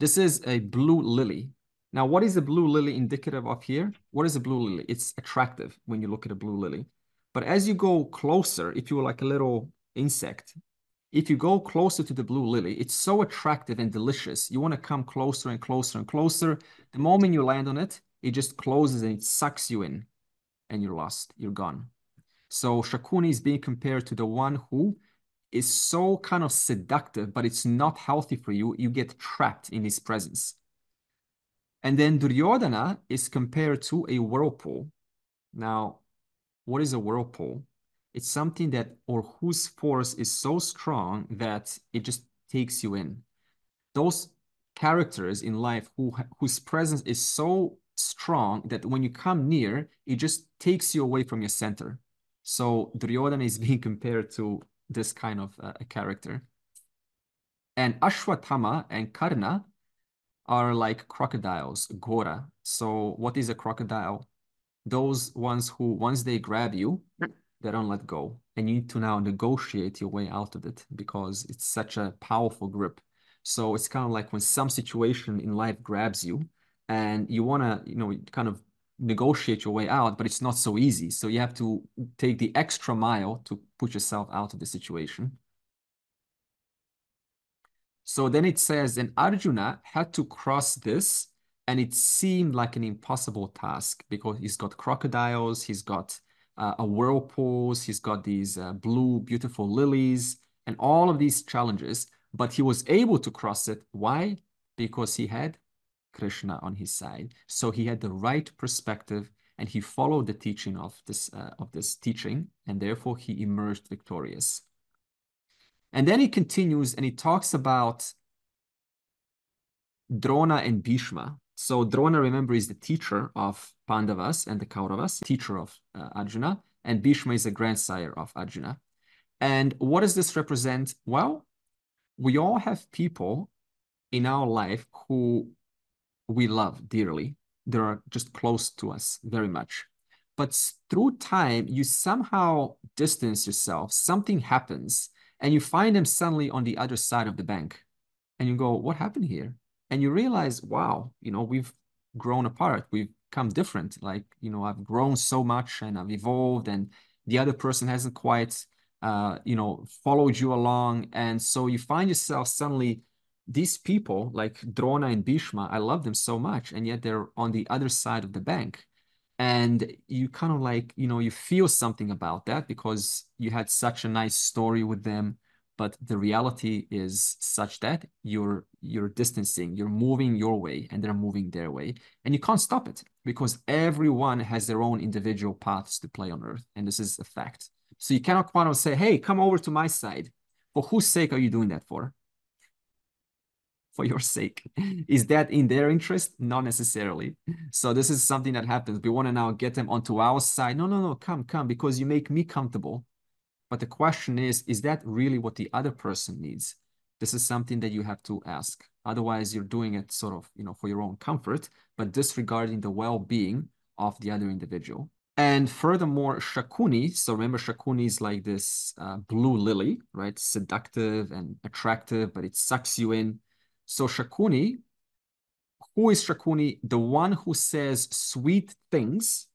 [SPEAKER 1] This is a blue lily. Now, what is a blue lily indicative of here? What is a blue lily? It's attractive when you look at a blue lily. But as you go closer, if you were like a little insect, if you go closer to the blue lily, it's so attractive and delicious. You want to come closer and closer and closer. The moment you land on it, it just closes and it sucks you in and you're lost, you're gone. So Shakuni is being compared to the one who is so kind of seductive, but it's not healthy for you. You get trapped in his presence. And then Duryodhana is compared to a whirlpool. Now, what is a whirlpool? It's something that, or whose force is so strong that it just takes you in. Those characters in life whose presence is so strong that when you come near, it just takes you away from your center. So Duryodhana is being compared to this kind of a character. And Ashwathama and Karna are like crocodiles, Ghora. So what is a crocodile? Those ones who, once they grab you, they don't let go. And you need to now negotiate your way out of it because it's such a powerful grip. So it's kind of like when some situation in life grabs you and you want to, kind of negotiate your way out, but it's not so easy. So you have to take the extra mile to put yourself out of the situation. So then it says, and Arjuna had to cross this, and it seemed like an impossible task because he's got crocodiles, he's got whirlpools, he's got these blue, beautiful lilies, and all of these challenges, but he was able to cross it. Why? Because he had Krishna on his side. So he had the right perspective and he followed the teaching of this teaching, and therefore he emerged victorious. And then he continues and he talks about Drona and Bhishma. So Drona, remember, is the teacher of Pandavas and the Kauravas, teacher of Arjuna, and Bhishma is a grandsire of Arjuna. And what does this represent? Well, we all have people in our life who we love dearly. They are just close to us very much. But through time, you somehow distance yourself, something happens, and you find them suddenly on the other side of the bank. And you go, what happened here? And you realize, wow, we've grown apart. We've come different. Like, I've grown so much and I've evolved and the other person hasn't quite, followed you along. And so you find yourself suddenly these people like Drona and Bhishma, I love them so much, and yet they're on the other side of the bank. And you kind of like, you feel something about that because you had such a nice story with them, but the reality is such that you're distancing, you're moving your way, and they're moving their way, and you can't stop it because everyone has their own individual paths to play on Earth, and this is a fact. So you cannot quite say, hey, come over to my side. For whose sake are you doing that for? For your sake. Is that in their interest? Not necessarily. So this is something that happens. We want to now get them onto our side. No, come, because you make me comfortable. But the question is that really what the other person needs? This is something that you have to ask. Otherwise, you're doing it sort of, for your own comfort, but disregarding the well-being of the other individual. And furthermore, Shakuni, so remember Shakuni is like this blue lily, right? Seductive and attractive, but it sucks you in. So Shakuni, who is Shakuni? The one who says sweet things,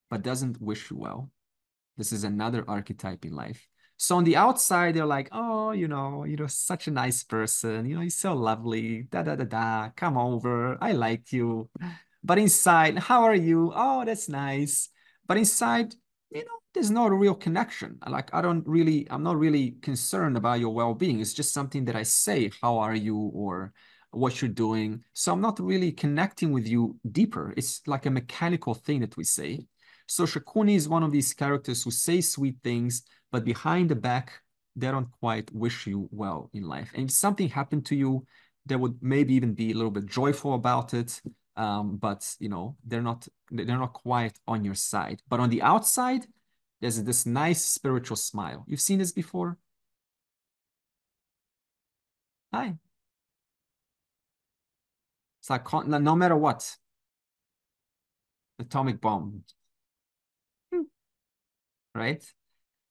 [SPEAKER 1] but doesn't wish you well. This is another archetype in life. So on the outside, they're like, oh, you're such a nice person. You're so lovely. Come over. I like you. But inside, how are you? Oh, that's nice. But inside, there's no real connection. Like, I'm not really concerned about your well-being. It's just something that I say, how are you, or what you're doing. So I'm not really connecting with you deeper. It's like a mechanical thing that we say. So Shakuni is one of these characters who say sweet things, but behind the back, they don't quite wish you well in life. And if something happened to you, they would maybe even be a little bit joyful about it. But they're not quite on your side. But on the outside, there's this nice spiritual smile. You've seen this before? Hi. It's like no matter what, atomic bomb, right?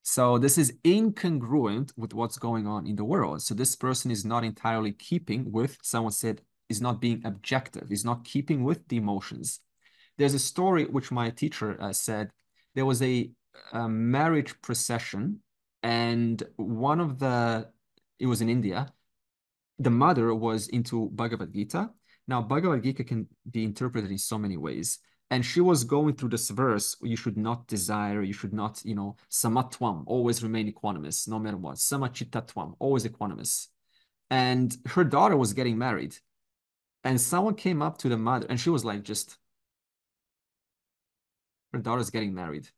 [SPEAKER 1] So this is incongruent with what's going on in the world. So this person is not entirely keeping with, someone said, is not being objective, is not keeping with the emotions. There's a story which my teacher said. There was a marriage procession, and it was in India. The mother was into Bhagavad Gita. Now, Bhagavad Gita can be interpreted in so many ways. And she was going through this verse, you should not desire, you should not, samatvam, always remain equanimous, no matter what. Samachittatvam, always equanimous. And her daughter was getting married. And someone came up to the mother, and she was like, her daughter's getting married.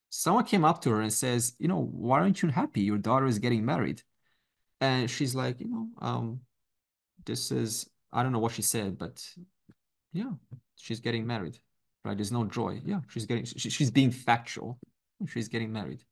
[SPEAKER 1] Someone came up to her and says, why aren't you happy? Your daughter is getting married. And she's like, this is, I don't know what she said, but yeah, she's getting married, right? There's no joy. Yeah, she's being factual. She's getting married.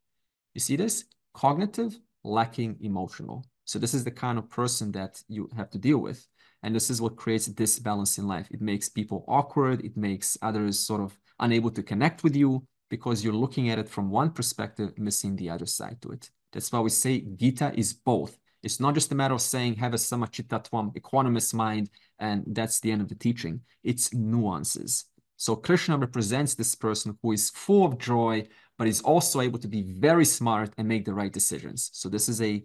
[SPEAKER 1] You see this? Cognitive, lacking emotional. So this is the kind of person that you have to deal with. And this is what creates disbalance in life. It makes people awkward. It makes others sort of unable to connect with you because you're looking at it from one perspective, missing the other side to it. That's why we say Gita is both. It's not just a matter of saying, have a samachittatvam, equanimous mind, and that's the end of the teaching. It's nuances. So Krishna represents this person who is full of joy, but is also able to be very smart and make the right decisions. So this is a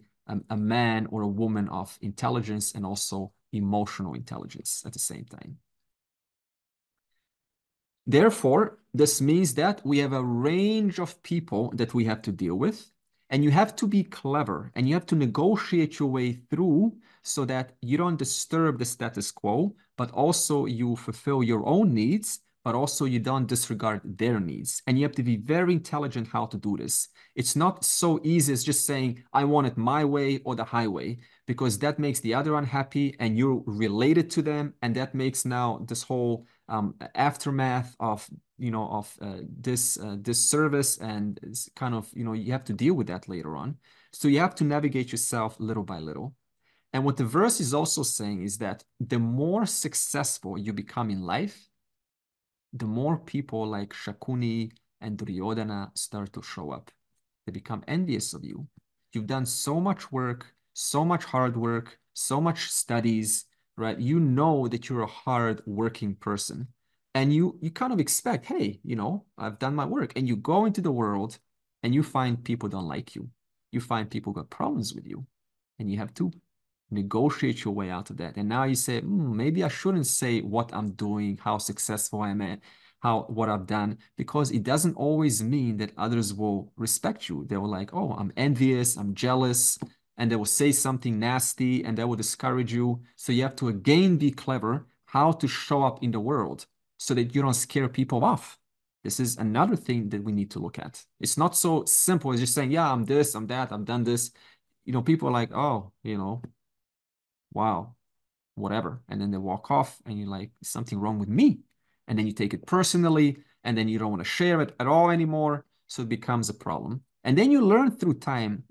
[SPEAKER 1] man or a woman of intelligence and also emotional intelligence at the same time. Therefore, this means that we have a range of people that we have to deal with. And you have to be clever and you have to negotiate your way through so that you don't disturb the status quo, but also you fulfill your own needs, but also you don't disregard their needs. And you have to be very intelligent how to do this. It's not so easy as just saying, I want it my way or the highway, because that makes the other unhappy and you're related to them. And that makes now this whole aftermath of this service, and it's kind of, you have to deal with that later on. So you have to navigate yourself little by little. And what the verse is also saying is that the more successful you become in life, the more people like Shakuni and Duryodhana start to show up. They become envious of you. You've done so much work, so much hard work, so much studies, right? You know that you're a hard-working person. And you kind of expect, hey, I've done my work. And you go into the world and you find people don't like you. You find people got problems with you. And you have to negotiate your way out of that. And now you say, maybe I shouldn't say what I'm doing, how successful I am at, what I've done, because it doesn't always mean that others will respect you. They will like, oh, I'm envious, I'm jealous, and they will say something nasty and they will discourage you. So you have to again be clever how to show up in the world so that you don't scare people off. This is another thing that we need to look at. It's not so simple as just saying, yeah, I'm this, I'm that, I've done this. You know, people are like, oh, you know, wow, whatever. And then they walk off and you're like, is something wrong with me? And then you take it personally and then you don't want to share it at all anymore. So it becomes a problem. And then you learn through time,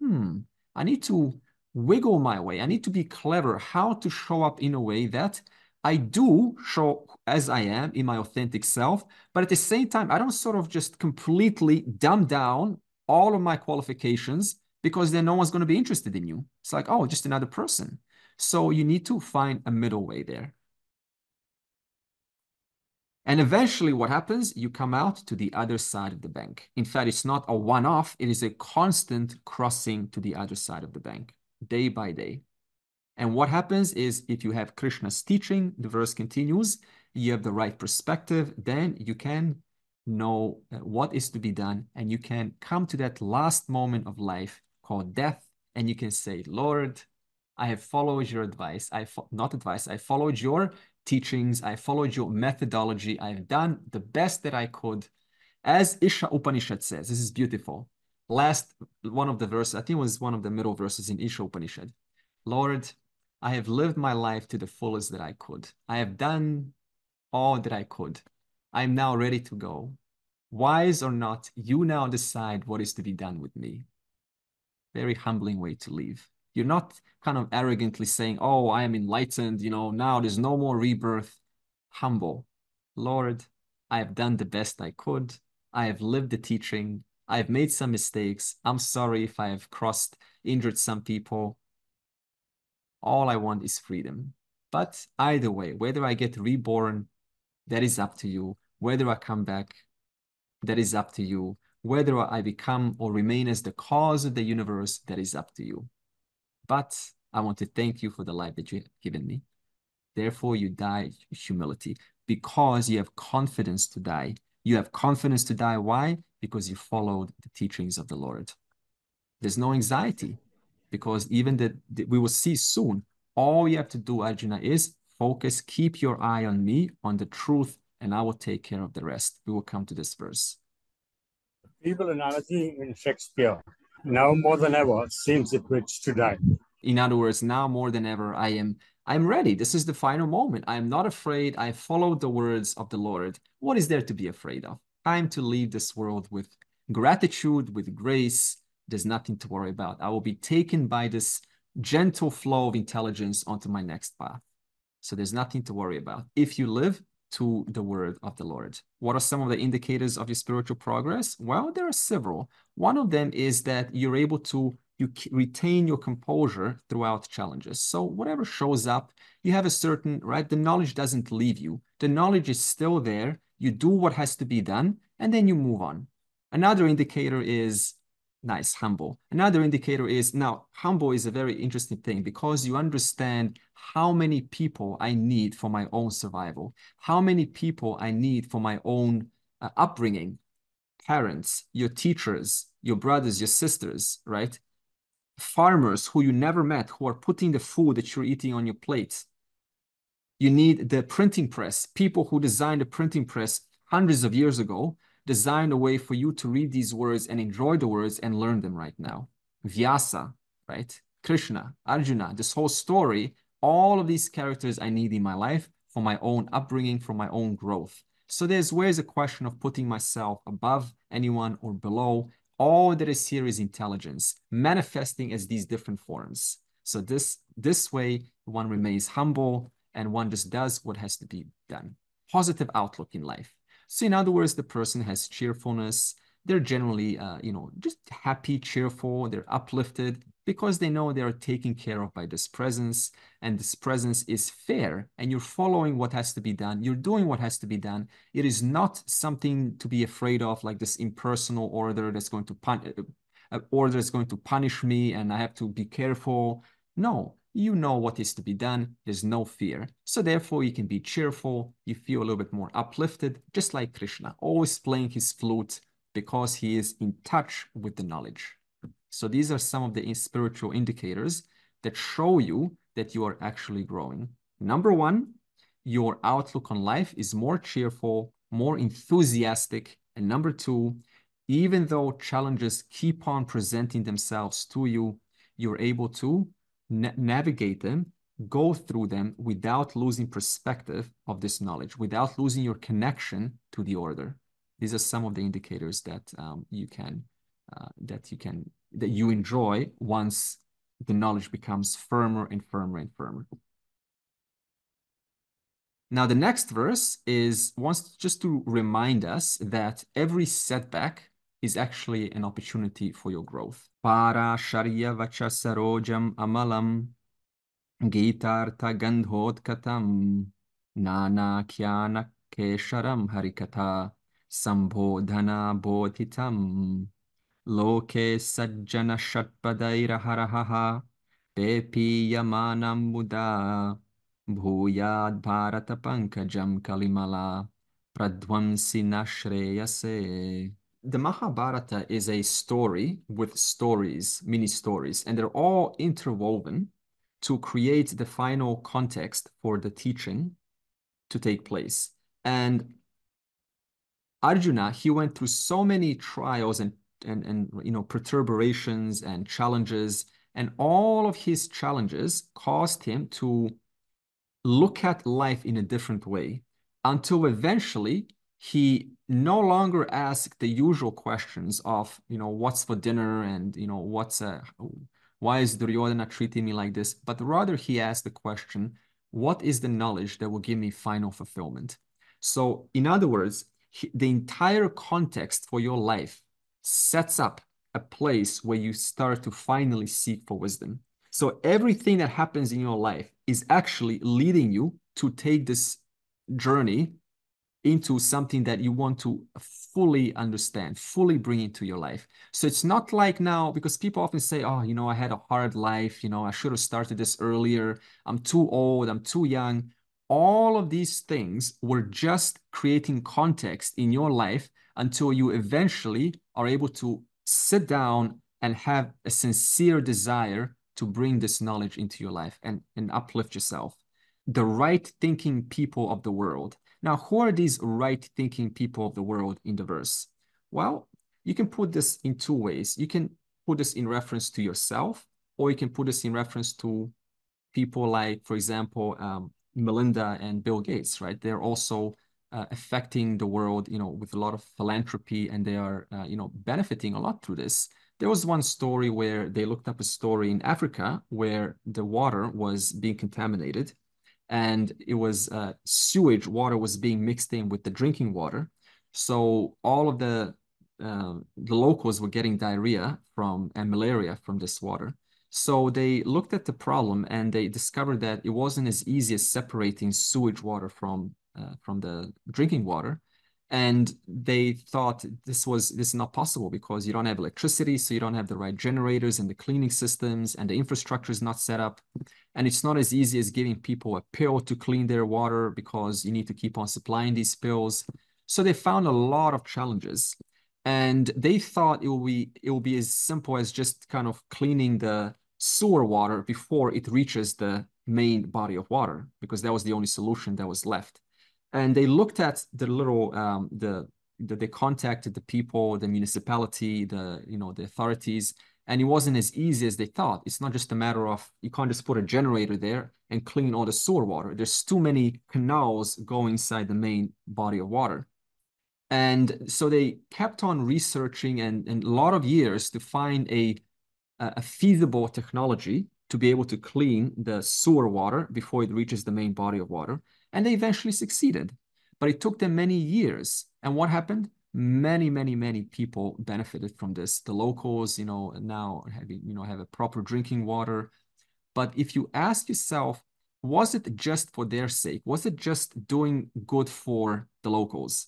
[SPEAKER 1] I need to wiggle my way. I need to be clever how to show up in a way that I do show as I am in my authentic self, but at the same time, I don't sort of just completely dumb down all of my qualifications because then no one's going to be interested in you. It's like, oh, just another person. So you need to find a middle way there. And eventually what happens, you come out to the other side of the bank. In fact, it's not a one-off, it is a constant crossing to the other side of the bank, day by day. And what happens is if you have Krishna's teaching, the verse continues, you have the right perspective, then you can know what is to be done and you can come to that last moment of life called death and you can say, Lord, I have followed your advice. I followed your teachings. I followed your methodology. I've done the best that I could. As Isha Upanishad says, this is beautiful. Last one of the verses, I think it was one of the middle verses in Isha Upanishad. Lord, I have lived my life to the fullest that I could. I have done all that I could. I am now ready to go. Wise or not, you now decide what is to be done with me. Very humbling way to live. You're not kind of arrogantly saying, oh, I am enlightened, you know, now there's no more rebirth. Humble. Lord, I have done the best I could. I have lived the teaching. I have made some mistakes. I'm sorry if I have injured some people. All I want is freedom. But either way, whether I get reborn, that is up to you. Whether I come back, that is up to you. Whether I become or remain as the cause of the universe, that is up to you. But I want to thank you for the life that you have given me. Therefore, you die humility because you have confidence to die. You have confidence to die. Why? Because you followed the teachings of the Lord. There's no anxiety because even that we will see soon, all you have to do, Arjuna, is focus, keep your eye on me, on the truth, and I will take care of the rest. We will come to this verse.
[SPEAKER 10] Feeble analogy in Shakespeare. Now more than ever, it seems it rich to die.
[SPEAKER 1] In other words, now more than ever, I'm ready. This is the final moment. I am not afraid. I followed the words of the Lord. What is there to be afraid of? Time to leave this world with gratitude, with grace. There's nothing to worry about. I will be taken by this gentle flow of intelligence onto my next path. So there's nothing to worry about if you live to the word of the Lord. What are some of the indicators of your spiritual progress? Well, there are several. One of them is that you're able to retain your composure throughout challenges. So whatever shows up, you have a certain, right? The knowledge doesn't leave you. The knowledge is still there. You do what has to be done, and then you move on. Another indicator is nice, humble. Another indicator is, now, humble is a very interesting thing because you understand how many people I need for my own survival, how many people I need for my own upbringing, parents, your teachers, your brothers, your sisters, right? Farmers who you never met, who are putting the food that you're eating on your plate. You need the printing press, people who designed the printing press hundreds of years ago, designed a way for you to read these words and enjoy the words and learn them right now. Vyasa, right? Krishna, Arjuna, this whole story, all of these characters I need in my life for my own upbringing, for my own growth. So there's always a question of putting myself above anyone or below. All that is here is intelligence, manifesting as these different forms. So this way, one remains humble and one just does what has to be done. Positive outlook in life. So in other words, the person has cheerfulness. They're generally, just happy, cheerful. They're uplifted because they know they are taken care of by this presence. And this presence is fair. And you're following what has to be done. You're doing what has to be done. It is not something to be afraid of, like this impersonal order that's going to punish me and I have to be careful. No, you know what is to be done. There's no fear. So therefore, you can be cheerful. You feel a little bit more uplifted, just like Krishna, always playing his flute because he is in touch with the knowledge. So these are some of the spiritual indicators that show you that you are actually growing. Number one, your outlook on life is more cheerful, more enthusiastic. And number two, even though challenges keep on presenting themselves to you, you're able to navigate them, go through them without losing perspective of this knowledge, without losing your connection to the order. These are some of the indicators that you enjoy once the knowledge becomes firmer and firmer and firmer. Now, the next verse wants just to remind us that every setback is actually an opportunity for your growth. Para Sharya Vacha Sarojam Amalam Gitartha Gandhodkatam Nana Kyana Kesharam Harikatha Sambodhana Bodhitam Loke Sajjana Shatpadaira Harahaha Pepi Yamanam Muda Bhuyad Bharata Pankajam Kalimala Pradvamsina Shreyase. The Mahabharata is a story with stories, mini stories, and they're all interwoven to create the final context for the teaching to take place. And Arjuna, he went through so many trials and perturbations and challenges, and all of his challenges caused him to look at life in a different way until eventually he no longer asked the usual questions of, what's for dinner and, why is Duryodhana treating me like this? But rather he asked the question, what is the knowledge that will give me final fulfillment? So in other words, the entire context for your life sets up a place where you start to finally seek for wisdom. So everything that happens in your life is actually leading you to take this journey into something that you want to fully understand, fully bring into your life. So it's not like now, because people often say, oh, I had a hard life, I should have started this earlier. I'm too old, I'm too young. All of these things were just creating context in your life until you eventually are able to sit down and have a sincere desire to bring this knowledge into your life and uplift yourself. The right thinking people of the world. Now, who are these right thinking people of the world in the verse? Well, you can put this in two ways. You can put this in reference to yourself, or you can put this in reference to people like, for example, Melinda and Bill Gates, right? They're also affecting the world, with a lot of philanthropy, and they are, benefiting a lot through this. There was one story where they looked up a story in Africa where the water was being contaminated, and it was sewage water was being mixed in with the drinking water. So all of the locals were getting diarrhea and malaria from this water. So they looked at the problem and they discovered that it wasn't as easy as separating sewage water from the drinking water. And they thought this is not possible because you don't have electricity, so you don't have the right generators and the cleaning systems, and the infrastructure is not set up. And it's not as easy as giving people a pill to clean their water because you need to keep on supplying these pills. So they found a lot of challenges. And they thought it will be as simple as just kind of cleaning the sewer water before it reaches the main body of water, because that was the only solution that was left. And they looked at the little, they contacted the people, the municipality, the authorities, and it wasn't as easy as they thought. It's not just a matter of, you can't just put a generator there and clean all the sewer water. There's too many canals going inside the main body of water. And so they kept on researching and a lot of years to find a feasible technology to be able to clean the sewer water before it reaches the main body of water. And they eventually succeeded, but it took them many years. And what happened? Many, many, many people benefited from this. The locals, now have a proper drinking water. But if you ask yourself, was it just for their sake? Was it just doing good for the locals?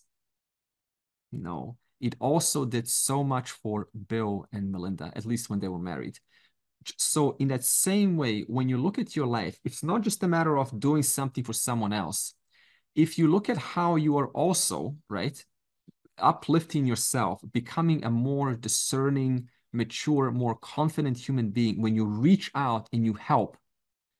[SPEAKER 1] No, it also did so much for Bill and Melinda, at least when they were married. So in that same way, when you look at your life, it's not just a matter of doing something for someone else. If you look at how you are also, right, uplifting yourself, becoming a more discerning, mature, more confident human being when you reach out and you help.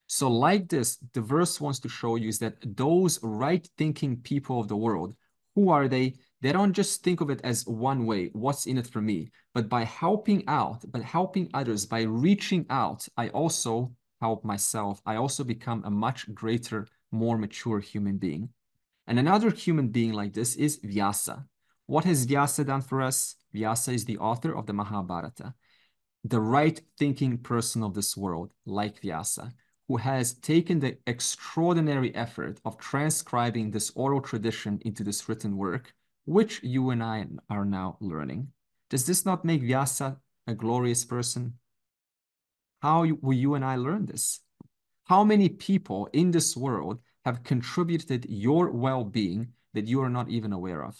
[SPEAKER 1] So like this, the verse wants to show you is that those right-thinking people of the world, who are they? They don't just think of it as one way, what's in it for me, but by helping out, by helping others, by reaching out, I also help myself. I also become a much greater, more mature human being. And another human being like this is Vyasa. What has Vyasa done for us? Vyasa is the author of the Mahabharata, the right-thinking person of this world, like Vyasa, who has taken the extraordinary effort of transcribing this oral tradition into this written work, which you and I are now learning. Does this not make Vyasa a glorious person? How will you and I learn this? How many people in this world have contributed your well-being that you are not even aware of?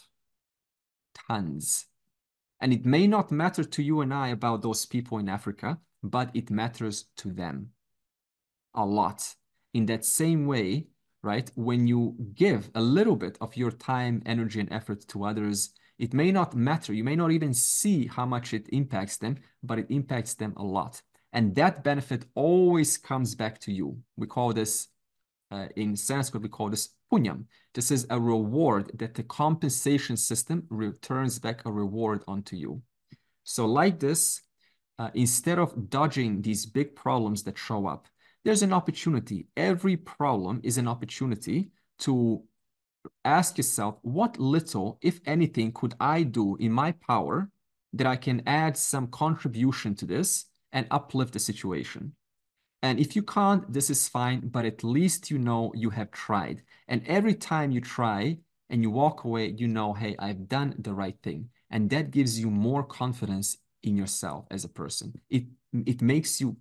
[SPEAKER 1] Tons. And it may not matter to you and I about those people in Africa, but it matters to them a lot. In that same way, right, when you give a little bit of your time, energy, and effort to others, it may not matter. You may not even see how much it impacts them, but it impacts them a lot. And that benefit always comes back to you. We call this, in Sanskrit, we call this punyam. This is a reward that the compensation system returns back a reward onto you. So like this, instead of dodging these big problems that show up, there's an opportunity. Every problem is an opportunity to ask yourself, what little, if anything, could I do in my power that I can add some contribution to this and uplift the situation? And if you can't, this is fine, but at least you know you have tried. And every time you try and you walk away, you know, hey, I've done the right thing. And that gives you more confidence in yourself as a person. It makes you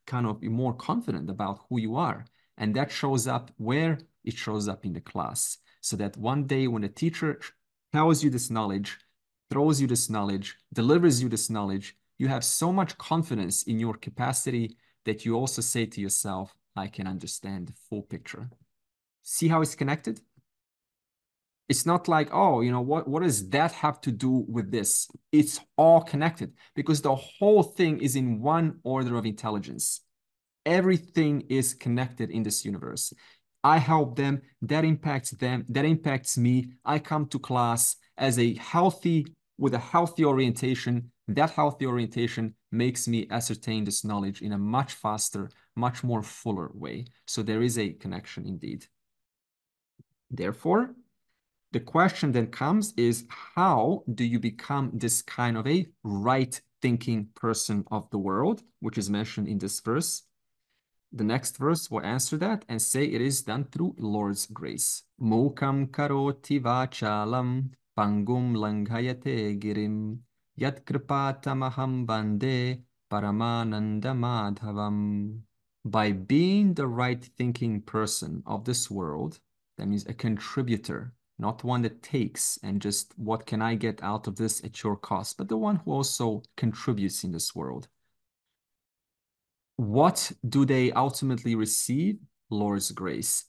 [SPEAKER 1] kind of be more confident about who you are. And that shows up where? It shows up in the class. So that one day when a teacher tells you this knowledge, throws you this knowledge, delivers you this knowledge, you have so much confidence in your capacity that you also say to yourself, I can understand the full picture. See how it's connected? It's not like, oh, you know, what does that have to do with this? It's all connected because the whole thing is in one order of intelligence. Everything is connected in this universe. I help them, that impacts them, that impacts me. I come to class as with a healthy orientation. That healthy orientation makes me ascertain this knowledge in a much faster, much more fuller way. So there is a connection indeed. Therefore, the question then comes is, how do you become this kind of a right-thinking person of the world, which is mentioned in this verse? The next verse will answer that and say it is done through Lord's grace. Mukam karoti vachalam pangum langhayate girim yat kripatamaham bande paramananda madhavam. By being the right-thinking person of this world, that means a contributor, not one that takes and just what can I get out of this at your cost, but the one who also contributes in this world. What do they ultimately receive? Lord's grace.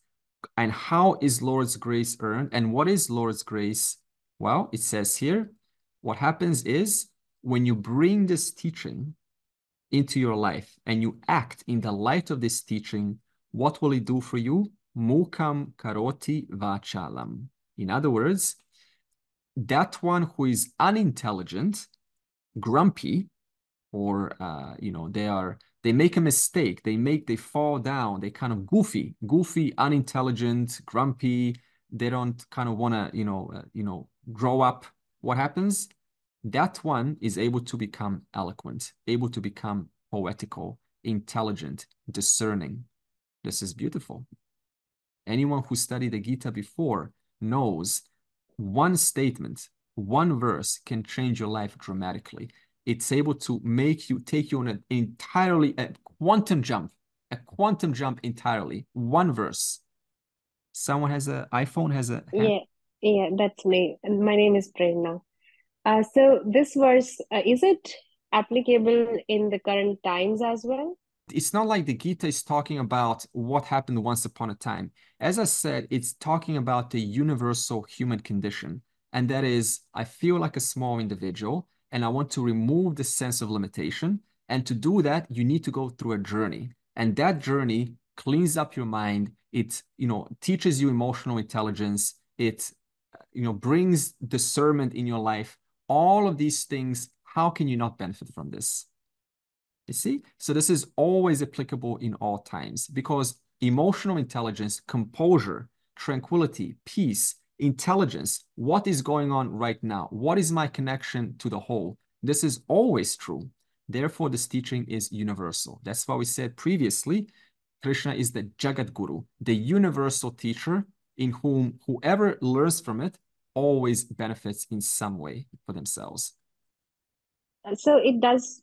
[SPEAKER 1] And how is Lord's grace earned? And what is Lord's grace? Well, it says here, what happens is when you bring this teaching into your life and you act in the light of this teaching, what will it do for you? Mukam karoti vachalam. In other words, that one who is unintelligent, grumpy, or they make a mistake, they fall down, they kind of goofy, unintelligent, grumpy, they don't kind of want to grow up. What happens? That one is able to become eloquent, able to become poetical, intelligent, discerning. This is beautiful. Anyone who studied the Gita before knows one statement, one verse can change your life dramatically. It's able to take you on a quantum jump entirely. One verse. Someone has an iPhone, has a hand?
[SPEAKER 9] Yeah, that's me. My name is Prerna. So this verse, is it applicable in the current times as well?
[SPEAKER 1] It's not like the Gita is talking about what happened once upon a time. As I said, it's talking about the universal human condition. And that is, I feel like a small individual and I want to remove the sense of limitation. And to do that, you need to go through a journey. And that journey cleans up your mind. It, teaches you emotional intelligence. It, brings discernment in your life. All of these things, how can you not benefit from this? You see? So this is always applicable in all times because emotional intelligence, composure, tranquility, peace, intelligence, what is going on right now? What is my connection to the whole? This is always true. Therefore, this teaching is universal. That's why we said previously, Krishna is the Jagat Guru, the universal teacher in whom whoever learns from it always benefits in some way for themselves.
[SPEAKER 9] So it does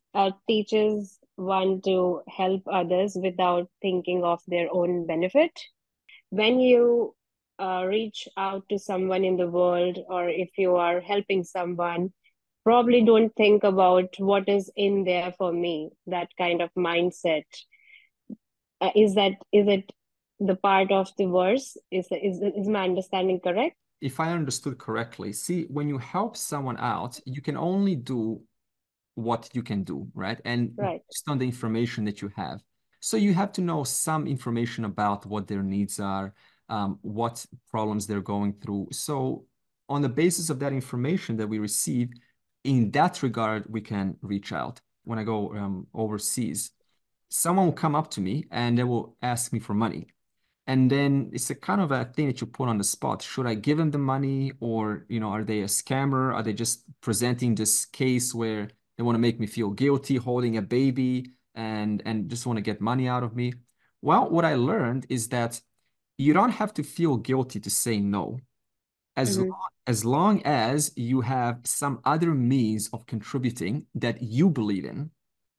[SPEAKER 9] teaches one to help others without thinking of their own benefit. When you reach out to someone in the world, or if you are helping someone, probably don't think about what is in there for me, that kind of mindset. Is it the part of the verse? Is my understanding correct?
[SPEAKER 1] If I understood correctly, see, when you help someone out, you can only do what you can do, right? And based on the information that you have. So you have to know some information about what their needs are, what problems they're going through. So on the basis of that information that we receive, in that regard, we can reach out. When I go overseas, someone will come up to me and they will ask me for money. And then it's a kind of a thing that you put on the spot. Should I give them the money, or, are they a scammer? Are they just presenting this case where they want to make me feel guilty holding a baby and just want to get money out of me? Well, what I learned is that you don't have to feel guilty to say no. As long as you have some other means of contributing that you believe in.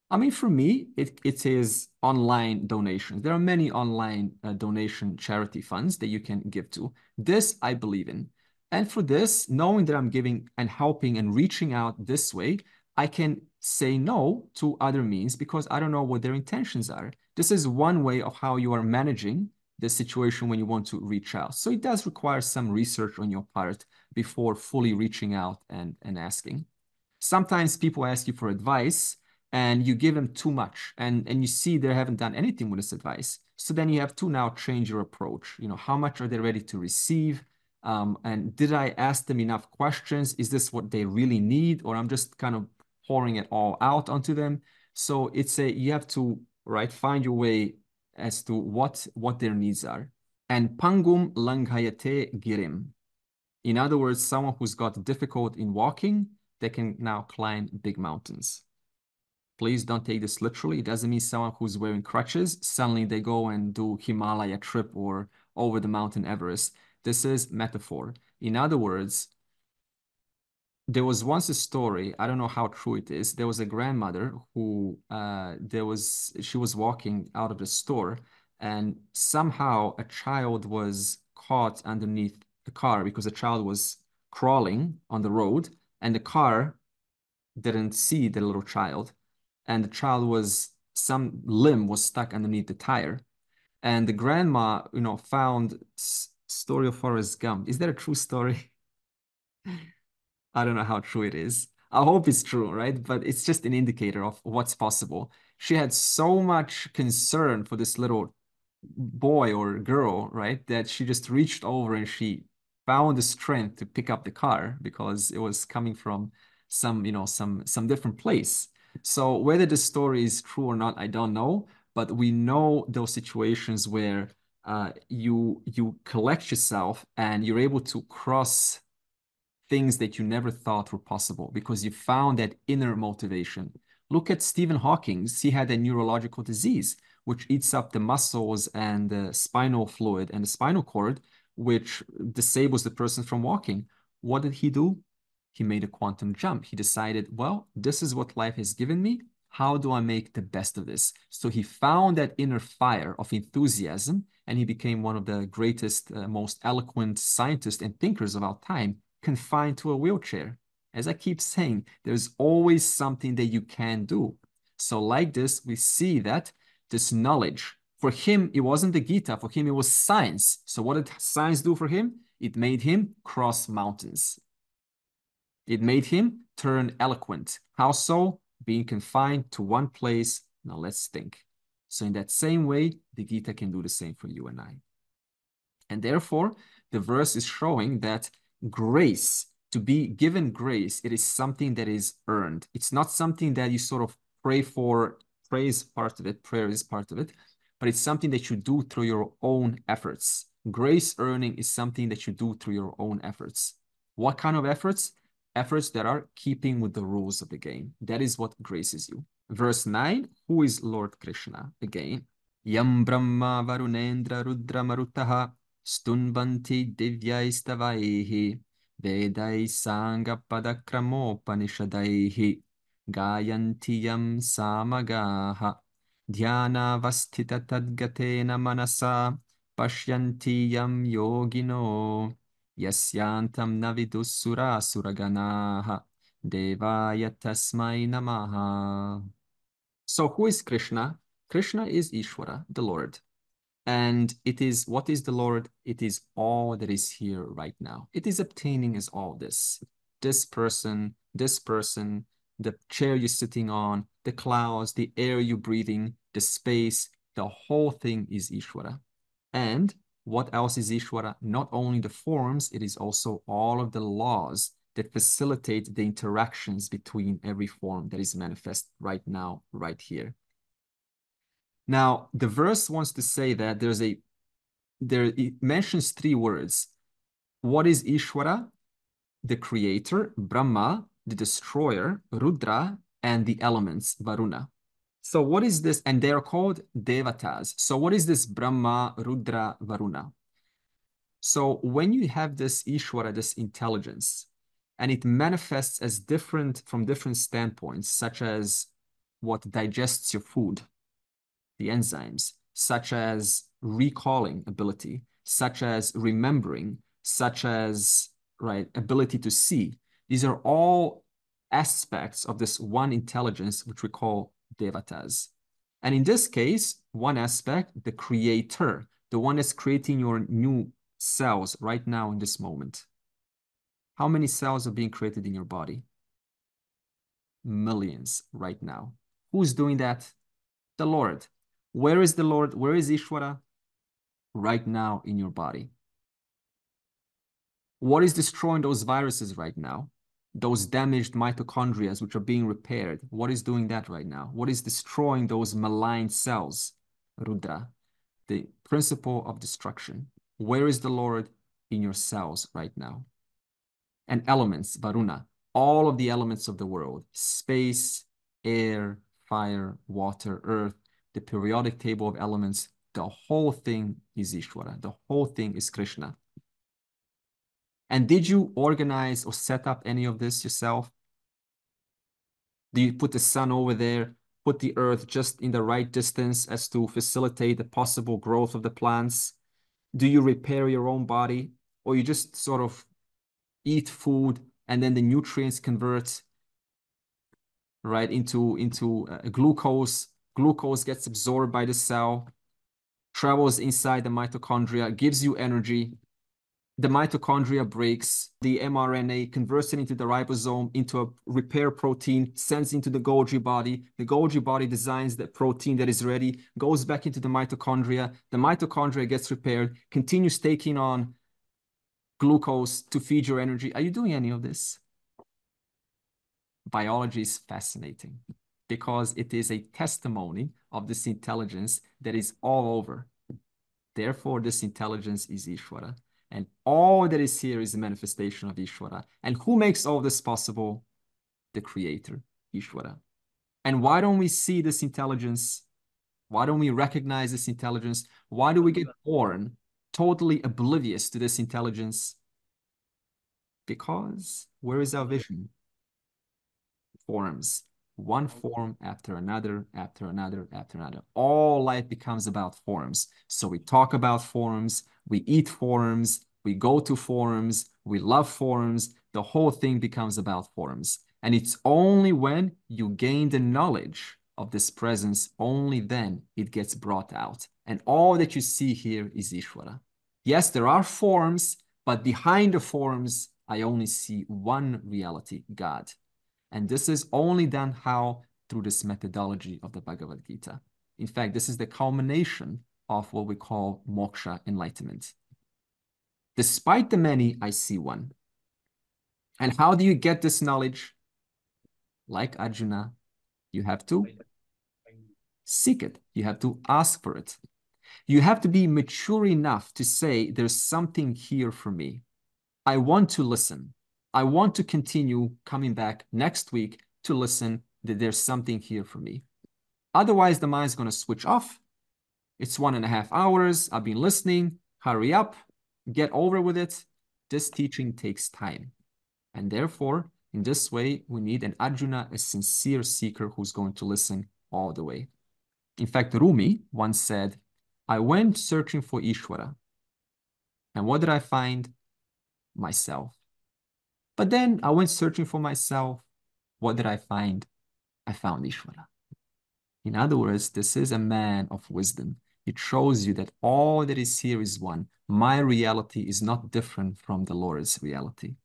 [SPEAKER 1] I mean, for me, it is online donations. There are many online donation charity funds that you can give to. This I believe in. And for this, knowing that I'm giving and helping and reaching out this way, I can say no to other means because I don't know what their intentions are. This is one way of how you are managing the situation when you want to reach out. So it does require some research on your part before fully reaching out and asking. Sometimes people ask you for advice and you give them too much and you see they haven't done anything with this advice. So then you have to now change your approach. How much are they ready to receive? And did I ask them enough questions? Is this what they really need? Or I'm just kind of pouring it all out onto them. So you have to, find your way as to what their needs are. And pangum langhayate girim. In other words, someone who's got difficult in walking, they can now climb big mountains. Please don't take this literally. It doesn't mean someone who's wearing crutches, suddenly they go and do Himalaya trip or over the mountain Everest. This is metaphor. In other words, there was once a story, I don't know how true it is. There was a grandmother who, she was walking out of the store and somehow a child was caught underneath the car because the child was crawling on the road and the car didn't see the little child. And the child some limb was stuck underneath the tire. And the grandma, found story of Forrest Gump. Is that a true story? I don't know how true it is. I hope it's true, right? But it's just an indicator of what's possible. She had so much concern for this little boy or girl, right? That she just reached over and she found the strength to pick up the car because it was coming from some different place. So whether the story is true or not, I don't know, but we know those situations where you collect yourself and you're able to cross things that you never thought were possible because you found that inner motivation. Look at Stephen Hawking. He had a neurological disease which eats up the muscles and the spinal fluid and the spinal cord, which disables the person from walking. What did he do? He made a quantum jump. He decided, well, this is what life has given me. How do I make the best of this? So he found that inner fire of enthusiasm, and he became one of the greatest, most eloquent scientists and thinkers of our time, confined to a wheelchair. As I keep saying, there's always something that you can do. So like this, we see that this knowledge, for him, it wasn't the Gita. For him, it was science. So what did science do for him? It made him cross mountains. It made him turn eloquent. How so? Being confined to one place. Now let's think. So in that same way, the Gita can do the same for you and I. And therefore, the verse is showing that grace, to be given grace, it is something that is earned. It's not something that you sort of pray for. Praise part of it, prayer is part of it, but it's something that you do through your own efforts. Grace earning is something that you do through your own efforts. What kind of efforts? Efforts that are keeping with the rules of the game. That is what graces you. Verse 9, who is Lord Krishna? Again, Yam Brahma Varunendra Rudra Marutaha Stunvanti Divyaistavaihi Vedai Sangha Padakramopanishadaihi Gayantiyam Samagaha Dhyana Vastita Tadgatena Manasa Pashyantiyam Yogino Yasyantam Navidussura Suraganaha Devaya Tasmai Namaha. So who is Krishna? Krishna is Ishvara, the Lord. And it is, what is the Lord? It is all that is here right now. It is obtaining as all this. This person, the chair you're sitting on, the clouds, the air you're breathing, the space, the whole thing is Ishvara. And what else is Ishvara? Not only the forms, it is also all of the laws that facilitate the interactions between every form that is manifest right now, right here. Now, the verse wants to say that it mentions three words. What is Ishvara? The creator, Brahma, the destroyer, Rudra, and the elements, Varuna. So what is this? And they are called Devatas. So what is this Brahma, Rudra, Varuna? So when you have this Ishvara, this intelligence, and it manifests as from different standpoints, such as what digests your food, the enzymes, such as recalling ability, such as remembering, such as ability to see. These are all aspects of this one intelligence, which we call Devatas. And in this case, one aspect, the creator, the one that's creating your new cells right now in this moment. How many cells are being created in your body? Millions right now. Who's doing that? The Lord. Where is the Lord? Where is Ishvara? Right now in your body. What is destroying those viruses right now? Those damaged mitochondria which are being repaired. What is doing that right now? What is destroying those malign cells? Rudra, the principle of destruction. Where is the Lord? In your cells right now. And elements, Varuna, all of the elements of the world, space, air, fire, water, earth, the periodic table of elements, the whole thing is Ishvara. The whole thing is Krishna. And did you organize or set up any of this yourself? Do you put the sun over there, put the earth just in the right distance as to facilitate the possible growth of the plants? Do you repair your own body, or you just sort of eat food and then the nutrients convert into glucose? Glucose gets absorbed by the cell, travels inside the mitochondria, gives you energy. The mitochondria breaks, the mRNA converts it into the ribosome, into a repair protein, sends into the Golgi body. The Golgi body designs the protein that is ready, goes back into the mitochondria. The mitochondria gets repaired, continues taking on glucose to feed your energy. Are you doing any of this? Biology is fascinating because it is a testimony of this intelligence that is all over. Therefore, this intelligence is Ishvara. And all that is here is a manifestation of Ishvara. And who makes all this possible? The creator, Ishvara. And why don't we see this intelligence? Why don't we recognize this intelligence? Why do we get born totally oblivious to this intelligence? Because where is our vision? Forms. One form after another, after another, after another. All life becomes about forms. So we talk about forms, we eat forms, We go to forums, we love forums, the whole thing becomes about forums. And it's only when you gain the knowledge of this presence, only then it gets brought out. And all that you see here is Ishvara. Yes, there are forms, but behind the forms, I only see one reality, God. And this is only done how? Through this methodology of the Bhagavad Gita. In fact, this is the culmination of what we call moksha, enlightenment. Despite the many, I see one. And how do you get this knowledge? Like Arjuna, you have to seek it. You have to ask for it. You have to be mature enough to say, there's something here for me. I want to listen. I want to continue coming back next week to listen that there's something here for me. Otherwise, the mind's going to switch off. It's 1.5 hours. I've been listening. Hurry up. Get over with it. This teaching takes time. And therefore, in this way, we need an Arjuna, a sincere seeker who's going to listen all the way. In fact, Rumi once said, I went searching for Ishvara. And what did I find? Myself. But then I went searching for myself. What did I find? I found Ishvara. In other words, this is a man of wisdom. It shows you that all that is here is one. My reality is not different from the Lord's reality.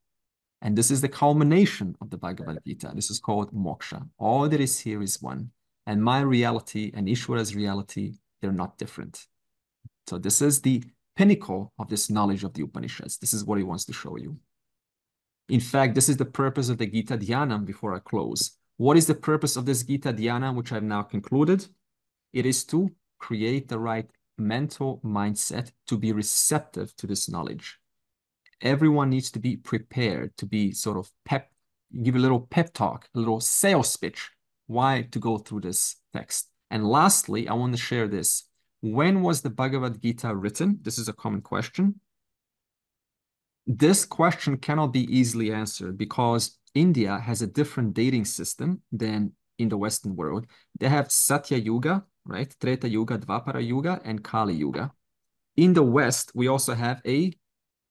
[SPEAKER 1] And this is the culmination of the Bhagavad Gita. This is called moksha. All that is here is one. And my reality and Ishvara's reality, they're not different. So this is the pinnacle of this knowledge of the Upanishads. This is what he wants to show you. In fact, this is the purpose of the Gita Dhyanam before I close. What is the purpose of this Gita Dhyanam, which I've now concluded? It is to create the right mental mindset to be receptive to this knowledge. Everyone needs to be prepared to be sort of give a little pep talk, a little sales pitch, why to go through this text. And lastly, I want to share this. When was the Bhagavad Gita written? This is a common question. This question cannot be easily answered because India has a different dating system than in the Western world. They have Satya Yuga, right? Treta Yuga, Dvapara Yuga, and Kali Yuga. In the West, we also have a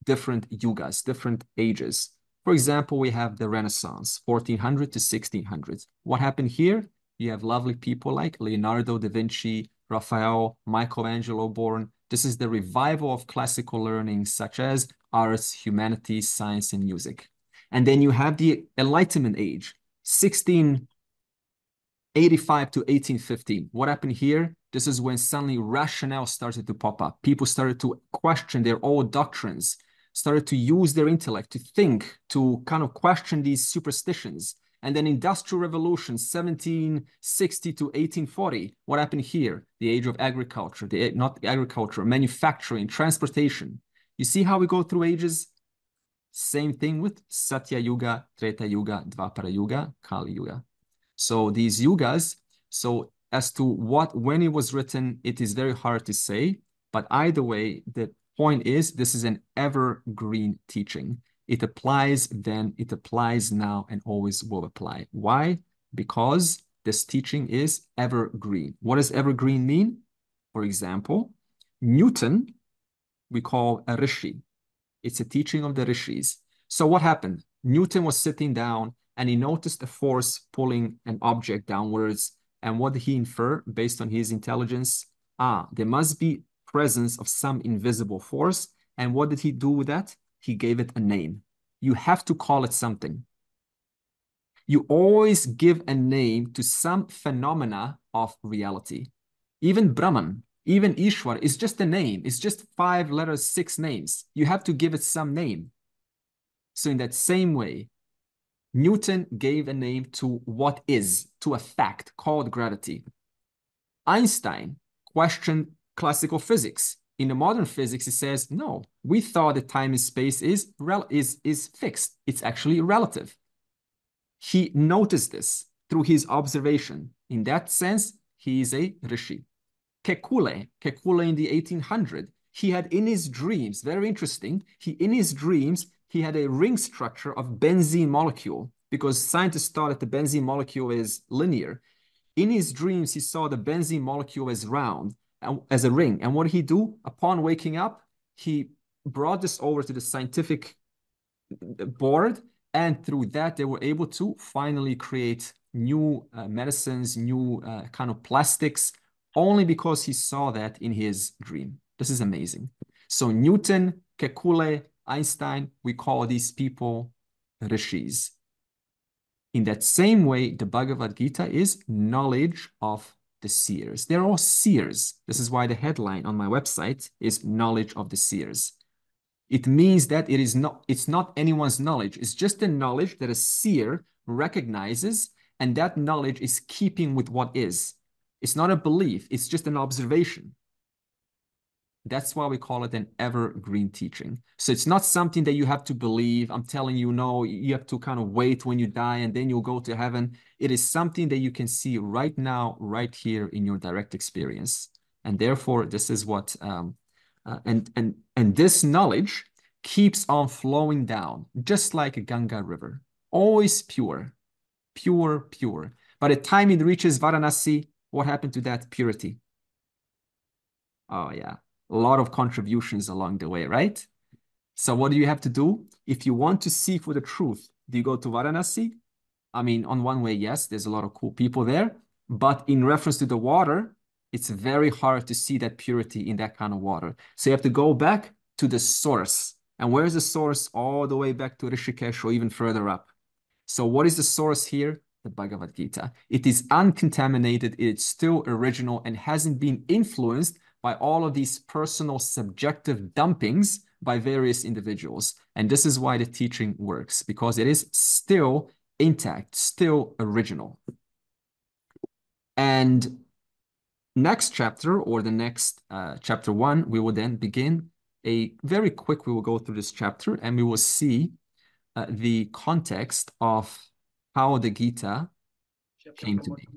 [SPEAKER 1] different yugas, different ages. For example, we have the Renaissance, 1400 to 1600. What happened here? You have lovely people like Leonardo da Vinci, Raphael, Michelangelo born. This is the revival of classical learning, such as arts, humanities, science, and music. And then you have the Enlightenment age, 1685 to 1815. What happened here? This is when suddenly rationale started to pop up. People started to question their old doctrines, started to use their intellect to think, to kind of question these superstitions. And then Industrial Revolution, 1760 to 1840. What happened here? The age of agriculture, not agriculture, manufacturing, transportation. You see how we go through ages? Same thing with Satya Yuga, Treta Yuga, Dvapara Yuga, Kali Yuga. So these yugas, so as to when it was written, it is very hard to say. But either way, the point is, this is an evergreen teaching. It applies then, it applies now, and always will apply. Why? Because this teaching is evergreen. What does evergreen mean? For example, Newton, we call a rishi. It's a teaching of the rishis. So what happened? Newton was sitting down and he noticed a force pulling an object downwards. And what did he infer based on his intelligence? There must be presence of some invisible force. And what did he do with that? He gave it a name. You have to call it something. You always give a name to some phenomena of reality. Even Brahman, even Ishwar is just a name. It's just 5 letters, 6 names. You have to give it some name. So in that same way, Newton gave a name to what is, to a fact called gravity. Einstein questioned classical physics. In the modern physics, he says, no, we thought that time and space is fixed. It's actually relative. He noticed this through his observation. In that sense, he is a rishi. Kekule in the 1800s, he had in his dreams, very interesting, in his dreams, he had a ring structure of benzene molecule because scientists thought that the benzene molecule is linear. In his dreams, he saw the benzene molecule as round, as a ring. And what did he do? Upon waking up, he brought this over to the scientific board, and through that, they were able to finally create new medicines, new kind of plastics, only because he saw that in his dream. This is amazing. So Newton, Kekule, Einstein, we call these people rishis. In that same way, the Bhagavad Gita is knowledge of the seers. They're all seers. This is why the headline on my website is knowledge of the seers. It means that it's not anyone's knowledge. It's just the knowledge that a seer recognizes, and that knowledge is keeping with what is. It's not a belief. It's just an observation. That's why we call it an evergreen teaching. So it's not something that you have to believe. I'm telling you, no, you have to kind of wait when you die and then you'll go to heaven. It is something that you can see right now, right here in your direct experience. And therefore, this is what, and this knowledge keeps on flowing down, just like a Ganga river, always pure, pure, pure. By the time it reaches Varanasi, what happened to that purity? Oh, yeah. A lot of contributions along the way, right? So what do you have to do? If you want to seek for the truth, do you go to Varanasi? I mean, on one way, yes, there's a lot of cool people there. But in reference to the water, it's very hard to see that purity in that kind of water. So you have to go back to the source. And where's the source? All the way back to Rishikesh or even further up. So what is the source here? The Bhagavad Gita. It is uncontaminated. It's still original and hasn't been influenced by all of these personal subjective dumpings by various individuals. And this is why the teaching works, because it is still intact, still original. And next chapter, or the next chapter 1, we will then begin we will go through this chapter and we will see the context of how the Gita came to be.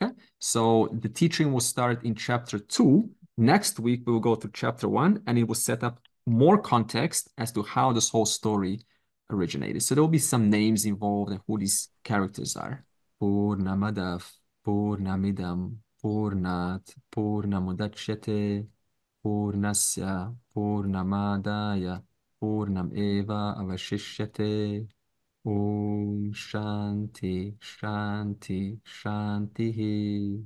[SPEAKER 1] Okay, so the teaching will start in chapter 2. Next week, we will go to chapter 1, and it will set up more context as to how this whole story originated. So there will be some names involved and who these characters are. Purnamadav, Purnamidam, Purnat, Purnamudachyate, Purnasya, Purnamadaya, Purnam eva avashishyate. Om Shanti, Shanti, Shanti.